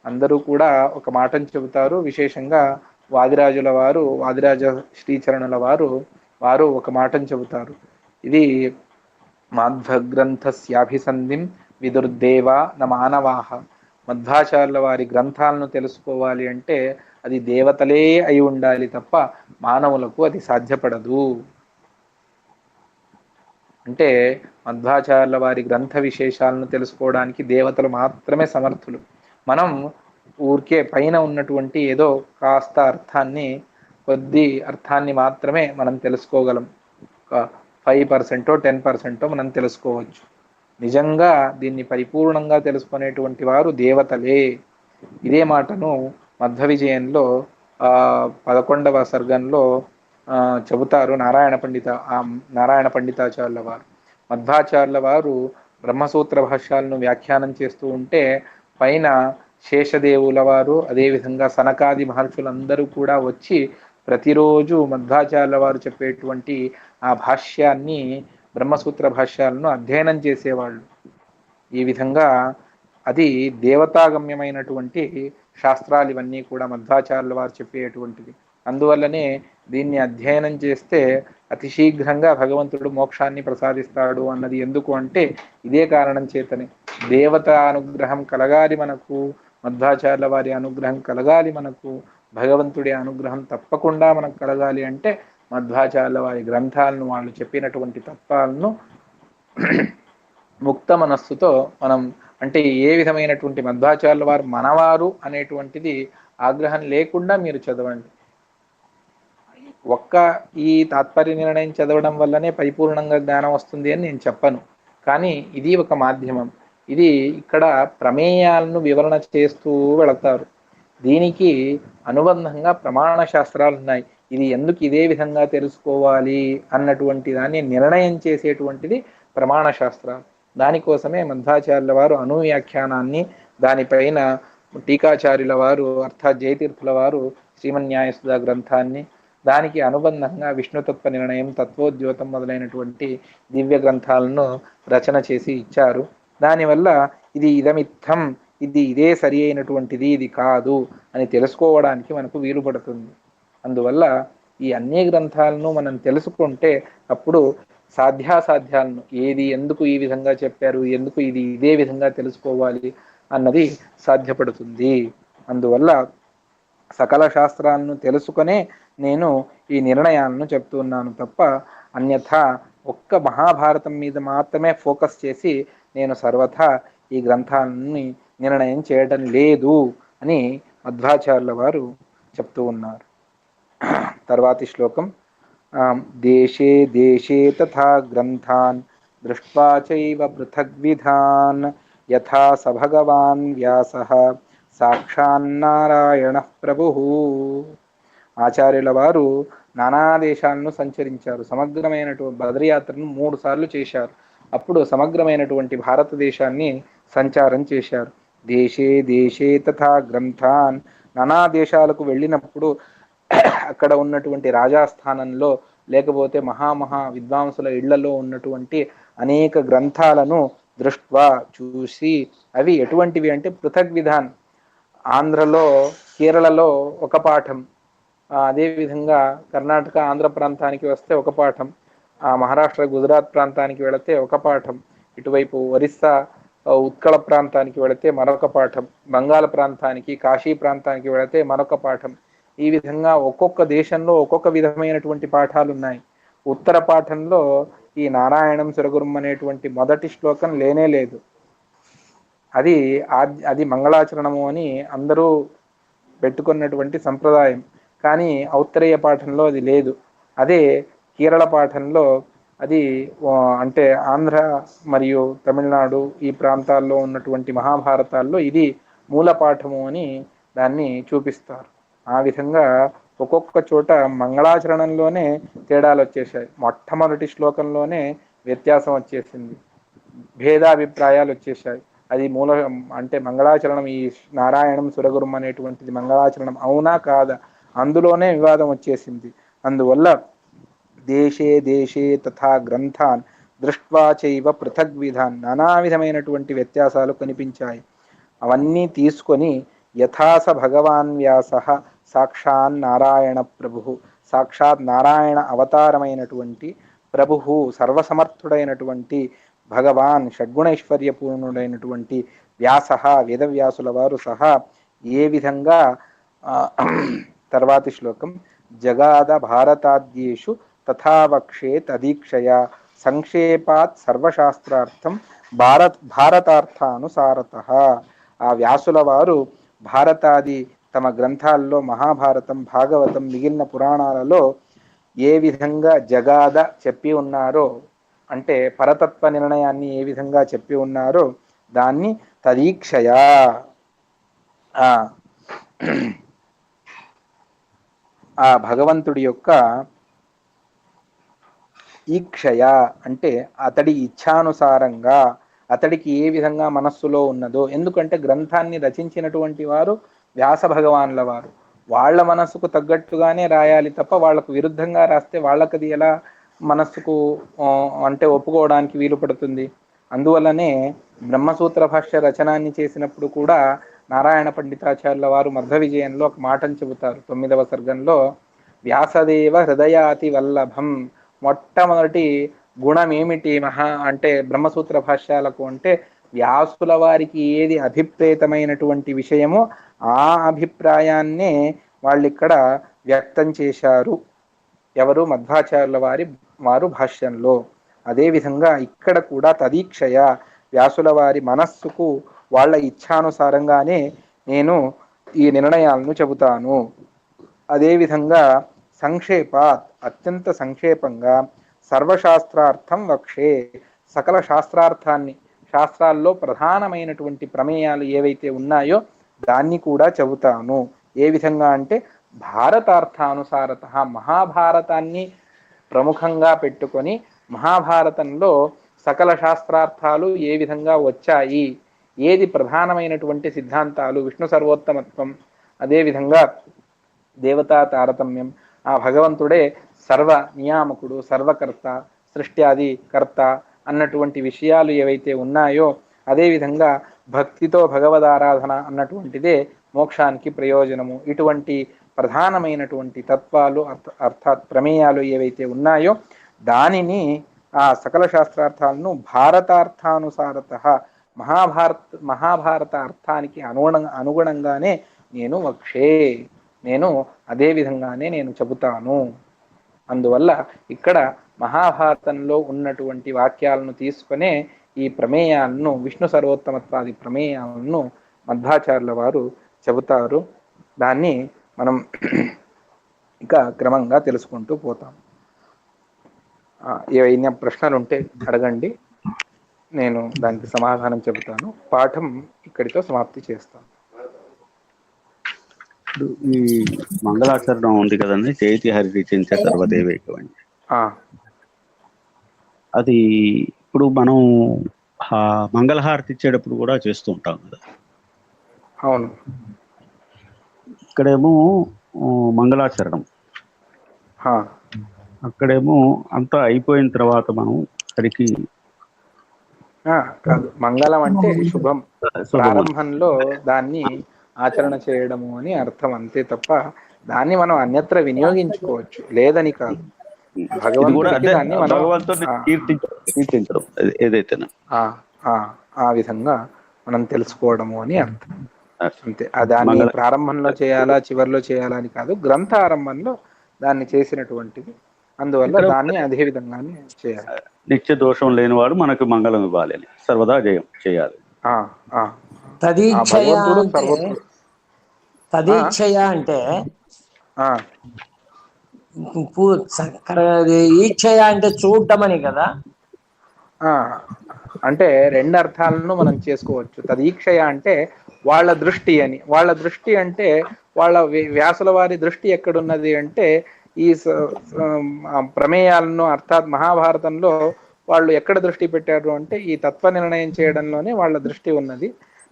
అందరూ కూడా ఒక మాటను చెబుతారు. విశేషంగా వాదిరాజ శ్రీచరణుల వారు ఒక మాటను చెబుతారు. ఇది మాధ్వగ్రంథస్యాభిసంధిం విదుర్దేవ న మానవాహ. మధ్వాచార్యుల వారి గ్రంథాలను తెలుసుకోవాలి అంటే అది దేవతలే అయి ఉండాలి తప్ప మానవులకు అది సాధ్యపడదు. అంటే మధ్వాచార్యుల వారి గ్రంథ విశేషాలను తెలుసుకోవడానికి దేవతలు మాత్రమే సమర్థులు. మనం ఊరికే పైన ఉన్నటువంటి ఏదో కాస్త కొద్ది అర్థాన్ని మాత్రమే మనం తెలుసుకోగలం. 5% 10% మనం తెలుసుకోవచ్చు. నిజంగా దీన్ని పరిపూర్ణంగా తెలుసుకునేటువంటి వారు దేవతలే. ఇదే మాటను మధ్వ విజయంలో 11వ సర్గంలో చెబుతారు నారాయణ పండితాచార్యుల వారు. మధ్వాచార్యుల వారు బ్రహ్మసూత్ర భాష్యాలను వ్యాఖ్యానం చేస్తూ ఉంటే పైన శేషదేవుల వారు, అదేవిధంగా సనకాది మహర్షులందరూ కూడా వచ్చి ప్రతిరోజు మధ్వాచార్యుల వారు చెప్పేటువంటి ఆ భాష్యాన్ని, బ్రహ్మసూత్ర భాష్యాలను అధ్యయనం చేసేవాళ్ళు. ఈ విధంగా అది దేవతాగమ్యమైనటువంటి శాస్త్రాలు ఇవన్నీ కూడా మధ్వాచార్యుల వారు చెప్పేటువంటిది. అందువల్లనే దీన్ని అధ్యయనం చేస్తే అతి శీఘ్రంగా భగవంతుడు మోక్షాన్ని ప్రసాదిస్తాడు అన్నది ఎందుకు అంటే ఇదే కారణం చేతనే. దేవత అనుగ్రహం కలగాలి మనకు, మధ్వాచార్యుల వారి అనుగ్రహం కలగాలి మనకు, భగవంతుడి అనుగ్రహం తప్పకుండా మనకు కలగాలి అంటే మధ్వాచార్యుల వారి గ్రంథాలను, వాళ్ళు చెప్పినటువంటి తత్వాలను ముక్త మనస్సుతో మనం, అంటే ఏ విధమైనటువంటి మధ్వాచార్యుల వారు మనవారు అనేటువంటిది ఆగ్రహం లేకుండా మీరు చదవండి. ఒక్క ఈ తాత్పర్య నిర్ణయం చదవడం వల్లనే పరిపూర్ణంగా జ్ఞానం వస్తుంది అని నేను చెప్పను, కానీ ఇది ఒక మాధ్యమం. ఇది ఇక్కడ ప్రమేయాలను వివరణ చేస్తూ వెళతారు. దీనికి అనుబంధంగా ప్రమాణ శాస్త్రాలు ఉన్నాయి. ఇది ఎందుకు ఇదే విధంగా తెలుసుకోవాలి అన్నటువంటి దాన్ని నిర్ణయం చేసేటువంటిది ప్రమాణ శాస్త్రాలు. దానికోసమే మధ్వాచార్యుల వారు అనువ్యాఖ్యానాన్ని, దానిపైన టీకాచార్యుల వారు అర్థాత్ జయతీర్థుల వారు శ్రీమన్యాయసుధా గ్రంథాన్ని, దానికి అనుబంధంగా విష్ణుతత్వ నిర్ణయం, తత్వోద్యోతం మొదలైనటువంటి దివ్య గ్రంథాలను రచన చేసి ఇచ్చారు. దానివల్ల ఇది ఇదమిత్తం, ఇది ఇదే సరి అయినటువంటిది, ఇది కాదు అని తెలుసుకోవడానికి మనకు వీలు పడుతుంది. అందువల్ల ఈ అన్ని గ్రంథాలను మనం తెలుసుకుంటే అప్పుడు సాధ్యాసాధ్యాలను, ఏది ఎందుకు ఈ విధంగా చెప్పారు, ఎందుకు ఇది ఇదే విధంగా తెలుసుకోవాలి అన్నది సాధ్యపడుతుంది. అందువల్ల సకల శాస్త్రాలను తెలుసుకునే నేను ఈ నిర్ణయాలను చెప్తున్నాను తప్ప అన్యథా ఒక్క మహాభారతం మీద మాత్రమే ఫోకస్ చేసి నేను సర్వథా ఈ గ్రంథాలని నిర్ణయం చేయడం లేదు అని మధ్వాచార్యుల వారు చెప్తూ ఉన్నారు. తర్వాతి శ్లోకం, దేశే దేశే తథా గ్రంథాన్ దృష్ట్వా చైవ పృథగ్విధాన్ యథా స భగవాన్ వ్యాసః సాక్షాన్నారాయణ ప్రభుః. ఆచార్యుల వారు నానా దేశాలను సంచరించారు. సమగ్రమైనటువంటి బద్రయాత్రను 3 సార్లు చేశారు. అప్పుడు సమగ్రమైనటువంటి భారతదేశాన్ని సంచారం చేశారు. దేశే దేశే తథా గ్రంథాన్, నానా దేశాలకు వెళ్ళినప్పుడు అక్కడ ఉన్నటువంటి రాజాస్థానంలో లేకపోతే మహామహా విద్వాంసుల ఇళ్లలో ఉన్నటువంటి అనేక గ్రంథాలను దృష్ట్వా చూసి, అవి ఎటువంటివి అంటే పృథక్ విధాన్, ఆంధ్రలో కేరళలో ఒక పాఠం, అదేవిధంగా కర్ణాటక ఆంధ్ర ప్రాంతానికి వస్తే ఒక పాఠం, మహారాష్ట్ర గుజరాత్ ప్రాంతానికి వెళితే ఒక పాఠం, ఇటువైపు ఒరిస్సా ఉత్కళ ప్రాంతానికి వెళితే మరొక పాఠం, బంగాళ ప్రాంతానికి కాశీ ప్రాంతానికి వెళితే మరొక పాఠం. ఈ విధంగా ఒక్కొక్క దేశంలో ఒక్కొక్క విధమైనటువంటి పాఠాలు ఉన్నాయి. ఉత్తర పాఠంలో ఈ నారాయణం సురగురం అనేటువంటి మొదటి శ్లోకం లేనే లేదు. అది మంగళాచరణము అని అందరూ పెట్టుకున్నటువంటి సంప్రదాయం. కానీ ఔత్తరేయ పాఠంలో అది లేదు. అదే కేరళ పాఠంలో అది, అంటే ఆంధ్ర మరియు తమిళనాడు ఈ ప్రాంతాల్లో ఉన్నటువంటి మహాభారతాల్లో ఇది మూల పాఠము అని దాన్ని చూపిస్తారు. ఆ విధంగా ఒక్కొక్క చోట మంగళాచరణంలోనే తేడాలు వచ్చేసాయి. మొట్టమొదటి శ్లోకంలోనే వ్యత్యాసం వచ్చేసింది, భేదాభిప్రాయాలు వచ్చేసాయి. అది మూల, అంటే మంగళాచరణం, ఈ నారాయణం సురగురం అనేటువంటిది మంగళాచరణం అవునా కాదా, అందులోనే వివాదం వచ్చేసింది. అందువల్ల దేశే దేశే తథా గ్రంథాన్ దృష్ట్వా చైవ పృథగ్ విధాన్, నానా విధమైనటువంటి వ్యత్యాసాలు కనిపించాయి. అవన్నీ తీసుకొని యథాస భగవాన్ వ్యాసః సాక్షాన్ నారాయణ ప్రభు, సాక్షాత్ నారాయణ అవతారమైనటువంటి ప్రభు, సర్వసమర్థుడైనటువంటి భగవాన్, షడ్గుణైశ్వర్యపూర్ణుడైనటువంటి వ్యాసః, వేదవ్యాసుల వారు సహా ఏ విధంగా, తర్వాతి శ్లోకం, జగాద భారతాద్యేషు తథా వక్షే తదీక్షయా సంక్షేపాత్ సర్వశాస్త్రార్థం భారతార్థానుసారతః. ఆ వ్యాసుల వారు భారతాది తమ గ్రంథాల్లో మహాభారతం, భాగవతం, మిగిలిన పురాణాలలో ఏ విధంగా జగాద చెప్పి ఉన్నారో, అంటే పరతత్వ నిర్ణయాన్ని ఏ విధంగా చెప్పి ఉన్నారో దాన్ని తదీక్షయా, ఆ భగవంతుడి యొక్క ఈక్షయ అంటే అతడి ఇచ్ఛానుసారంగా, అతడికి ఏ విధంగా మనస్సులో ఉన్నదో. ఎందుకంటే గ్రంథాన్ని రచించినటువంటి వారు వ్యాస భగవాన్ల వారు, వాళ్ళ మనస్సుకు తగ్గట్టుగానే రాయాలి తప్ప వాళ్ళకు విరుద్ధంగా రాస్తే వాళ్ళకది ఎలా మనస్సుకు అంటే ఒప్పుకోవడానికి వీలు పడుతుంది. అందువల్లనే బ్రహ్మసూత్ర భాష్య రచనాన్ని చేసినప్పుడు కూడా నారాయణ పండితాచార్యుల వారు మధ్వ విజయంలో ఒక మాటను చెబుతారు. 9వ సర్గంలో వ్యాసదేవ హృదయాతి వల్లభం. మొట్టమొదటి గుణం ఏమిటి అంటే బ్రహ్మసూత్ర భాష్యాలకు అంటే వ్యాసుల వారికి ఏది అభిప్రేతమైనటువంటి విషయమో ఆ అభిప్రాయాన్నే వాళ్ళు ఇక్కడ వ్యక్తం చేశారు. ఎవరు? మధ్వాచార్యుల వారు భాష్యంలో. అదేవిధంగా ఇక్కడ కూడా తదీక్షయ, వ్యాసుల వారి మనస్సుకు వాళ్ళ ఇచ్ఛానుసారంగానే నేను ఈ నిర్ణయాలను చెబుతాను. అదేవిధంగా సంక్షేపాత్, అత్యంత సంక్షేపంగా, సర్వశాస్త్రార్థం వక్షే, సకల శాస్త్రార్థాన్ని, శాస్త్రాల్లో ప్రధానమైనటువంటి ప్రమేయాలు ఏవైతే ఉన్నాయో దాన్ని కూడా చెబుతాను. ఏ విధంగా అంటే భారతార్థానుసారత, మహాభారతాన్ని ప్రముఖంగా పెట్టుకొని మహాభారతంలో సకల శాస్త్రార్థాలు ఏ విధంగా వచ్చాయి, ఏది ప్రధానమైనటువంటి సిద్ధాంతాలు, విష్ణు సర్వోత్తమత్వం, అదేవిధంగా దేవతా తారతమ్యం, ఆ భగవంతుడే సర్వ నియామకుడు, సర్వకర్త, సృష్ట్యాది కర్త అన్నటువంటి విషయాలు ఏవైతే ఉన్నాయో, అదేవిధంగా భక్తితో భగవదారాధన అన్నటువంటిదే మోక్షానికి ప్రయోజనము, ఇటువంటి ప్రధానమైనటువంటి తత్వాలు అర్థాత్ ప్రమేయాలు ఏవైతే ఉన్నాయో దానిని, ఆ సకల శాస్త్రార్థాలను భారతార్థానుసారత, మహాభారత అర్థానికి అనుగుణంగానే నేను వక్షే, నేను అదే విధంగానే నేను చెబుతాను. అందువల్ల ఇక్కడ మహాభారతంలో ఉన్నటువంటి వాక్యాలను తీసుకునే ఈ ప్రమేయాలను, విష్ణు సర్వోత్తమత్వాది ప్రమేయాలను మధ్వాచార్యుల వారు చెబుతారు. దాన్ని మనం ఇక క్రమంగా తెలుసుకుంటూ పోతాం. ఏవైనా ప్రశ్నలు ఉంటే అడగండి, నేను దానికి సమాధానం చెబుతాను. పాఠం ఇక్కడితో సమాప్తి చేస్తాను. ఈ మంగళాచరణం ఉంది కదండి, జయతి హరిచించ సర్వదేవేకం అని. అది ఇప్పుడు మనం మంగళహారతి ఇచ్చేటప్పుడు కూడా చేస్తూ ఉంటాం కదా. అవును. ఇక్కడేమో మంగళాచరణం, అక్కడేమో అంతా అయిపోయిన తర్వాత మనం హరికి కాదు, మంగళం అంటే శుభం, ప్రారంభంలో దాన్ని ఆచరణ చేయడము అని అర్థం, అంతే తప్ప దాన్ని మనం అన్యత్ర వినియోగించుకోవచ్చు, లేదని కాదు. భగవంతుడిని కీర్తించడం ఏదైతే ఆ విధంగా మనం తెలుసుకోవడము అని అర్థం, అంతే. దాన్ని ప్రారంభంలో చేయాలా చివరిలో చేయాలా అని కాదు, గ్రంథారంభంలో దాన్ని చేసినటువంటిది, అందువల్ల దాన్ని అదే విధంగానే చేయాలి. నిత్య దోషం లేనివాడు మనకు మంగళం ఇవ్వాలి అని సర్వదా జయం చేయాలి. తదీక్షయ అంటే ఈక్షయ అంటే చూడటమని కదా. అంటే రెండు అర్థాలను మనం చేసుకోవచ్చు. తదీక్షయ అంటే వాళ్ళ దృష్టి అని. వాళ్ళ దృష్టి అంటే వాళ్ళ వ్యాసుల వారి దృష్టి ఎక్కడున్నది అంటే ఈ ప్రమేయాలను, అర్థాత్ మహాభారతంలో వాళ్ళు ఎక్కడ దృష్టి పెట్టారు అంటే ఈ తత్వ నిర్ణయం చేయడంలోనే వాళ్ళ దృష్టి ఉన్నది.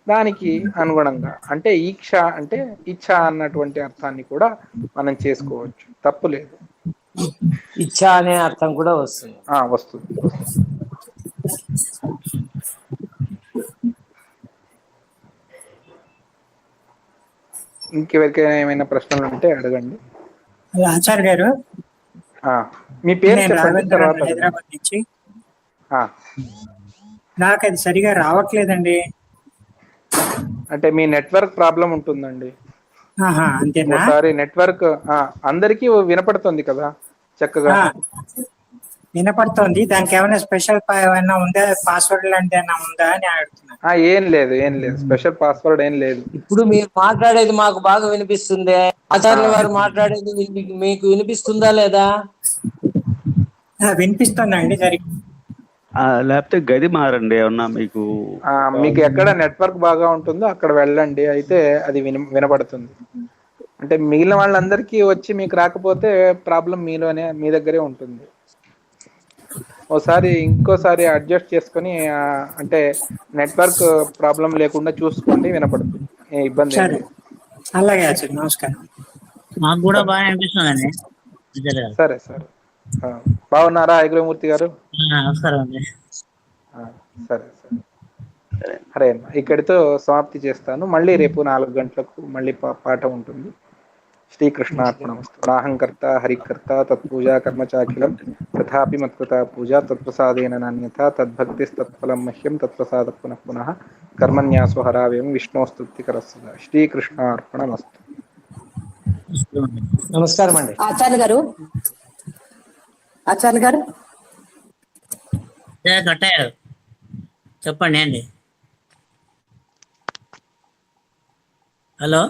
దానికి అనుగుణంగా అంటే ఈక్ష అంటే ఇచ్ఛ అన్నటువంటి అర్థాన్ని కూడా మనం చేసుకోవచ్చు, తప్పు లేదు. ఇచ్ఛ అనే అర్థం కూడా వస్తుంది. వస్తుంది. ఇంకెవరికైనా ఏమైనా ప్రశ్నలు ఉంటే అడగండి. ఆచార్య గారు, మీ పేరు చెప్పండి తర్వాత. హైదరాబాద్ నుంచి. నాకు అది సరిగా రావట్లేదండి. అంటే మీ నెట్వర్క్ ప్రాబ్లం ఉంటుందండి. అంతేనా? ఒకసారి నెట్వర్క్ అందరికీ వినపడుతుంది కదా చక్కగా? వినపడుతుంది. దానికి ఏమైనా స్పెషల్ ఏమైనా ఉందా, పాస్వర్డ్ లాంటి ఏమైనా ఉందా అని అడుగుతున్నా. ఏం లేదు, స్పెషల్ పాస్వర్డ్ ఏం లేదు. ఇప్పుడు మీరు మాట్లాడేది మాకు బాగా వినిపిస్తుంది. ఆచార్యుల వారు మాట్లాడేది మీకు వినిపిస్తుందా లేదా? వినిపిస్తుందండి సరిగ్గా. లేకపోతే గది మారండి ఏమన్నా. మీకు ఎక్కడ నెట్వర్క్ బాగా ఉంటుందో అక్కడ వెళ్ళండి, అయితే అది వినపడుతుంది. అంటే మిగిలిన వాళ్ళందరికీ వచ్చి మీకు రాకపోతే ప్రాబ్లం మీ దగ్గరే ఉంటుంది. ఇంకోసారి అడ్జస్ట్ చేసుకొని అంటే నెట్వర్క్ ప్రాబ్లం లేకుండా చూసుకోండి, వినపడుతుంది. ఇబ్బంది అలాగే ఆచార్య, నమస్కారం. మాకు కూడా బాగా అనిపిస్తుందండి. సరే. బాగున్నారా ఐగ్రమూర్తి గారు? నమస్కారం అండి. సరే. హరే ఇక్కడితో సమాప్తి చేస్తాను. మళ్ళీ రేపు 4 గంటలకు మళ్ళీ పాఠం ఉంటుంది. శ్రీకృష్ణార్పణమస్తు. నాహంకర్త హరికర్త తత్పూజా కర్మ చాఖిలం తథాపి మత్కృతా పూజా తత్ప్రసాదేన నాన్యథా తద్భక్తిస్తత్ఫలం మహ్యం తత్ప్రసాద పునః పునః కర్మన్యాసో హరావేం విష్ణోస్తుతికరస్సదా. శ్రీకృష్ణార్పణమస్తు. నమస్కారం అండి. ఆచార్య గారు, ఆచార్య గారు కట్టారు చెప్పండి అండి. హలో,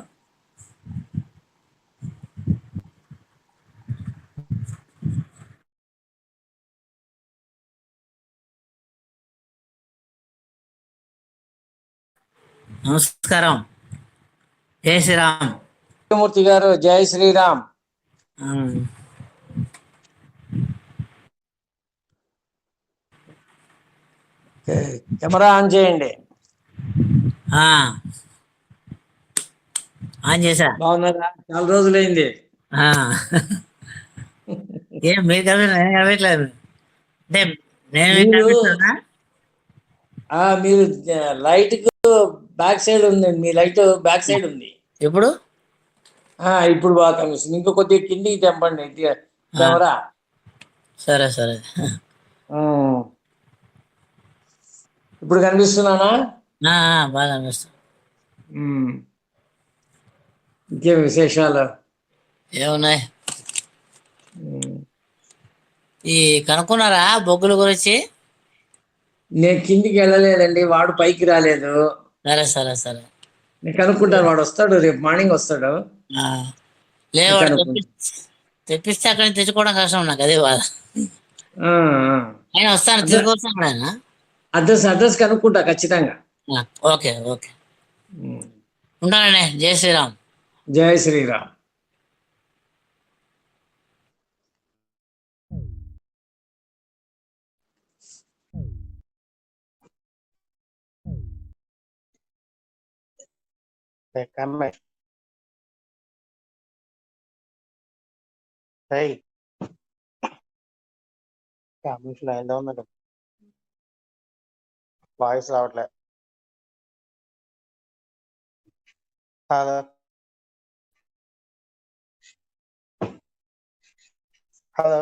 నమస్కారం. జై శ్రీరామ్. మూర్తి గారు జై శ్రీరామ్. ఆ, కెమెరా ఆన్ చేయండి. ఆ, ఆన్ చేశా. బాగున్నారా? చాలా రోజులైంది. ఆ, ఏం మీరు కదా, నేను కలవట్లేదు అంటే నేను మీకు మీరు కనిపిస్తున్నా? మీరు లైట్ కు బ్యాక్ సైడ్ ఉందండి. మీ లైట్ బ్యాక్ సైడ్ ఉంది. ఇప్పుడు ఇప్పుడు బాగా కనిపిస్తుంది. ఇంకో కొద్దిగా కిందికి తెంపండి కెమెరా. సరే సరే. ఉమ్. ఇప్పుడు కనిపిస్తున్నానా? బాగా కనిపిస్తుంది. ఇంకేం విశేషాలు? ఏమున్నాయి? ఉమ్. ఈ కనుక్కున్నారా బొగ్గుల గురించి? నేను కిందికి వెళ్ళలేదండి, వాడు పైకి రాలేదు. సరే సరే సరే. నేను కనుక్కుంటాను. వాడు వస్తాడు, రేపు మార్నింగ్ వస్తాడు. లేవాడు కనుక్కుంటా. తెప్పిస్తే అక్కడి నుంచి తెచ్చుకోవడం కష్టం, నాకు అదే బాధ. ఆయన వస్తాను, తిరిగి వస్తాను ఆయన. అడ్రస్ కనుక్కుంటా ఖచ్చితంగా. ఓకే ఓకే, ఉంటానండి. జై శ్రీరామ్. జై శ్రీరామ్. వాయిస్ రావట్లే. Hello hello.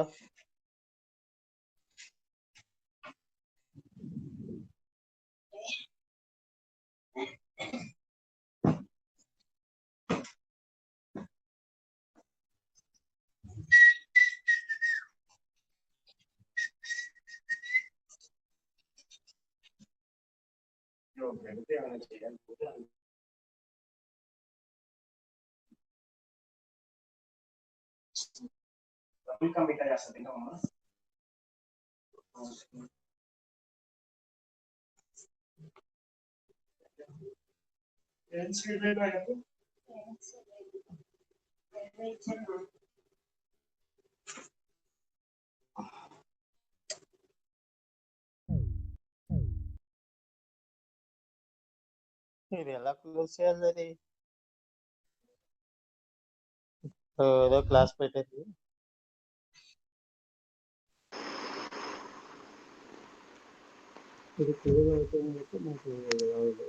ఇది ఎలా క్లోజ్ చేయాలి? అది ఏదో క్లాస్ పెట్టేది. ఇది క్లోజ్ అవుతుంది చెప్పి నాకు రాదు.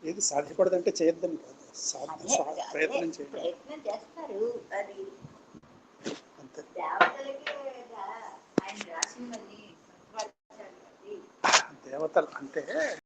ఏది సాధ్యపడదంటే చేయొద్దని కాదు, ప్రయత్నం చేయండి ప్రయత్నం చేస్తారు. అది అంతే. దేవతలకే ఆయన రాసినవన్నీ దేవతలు అంటే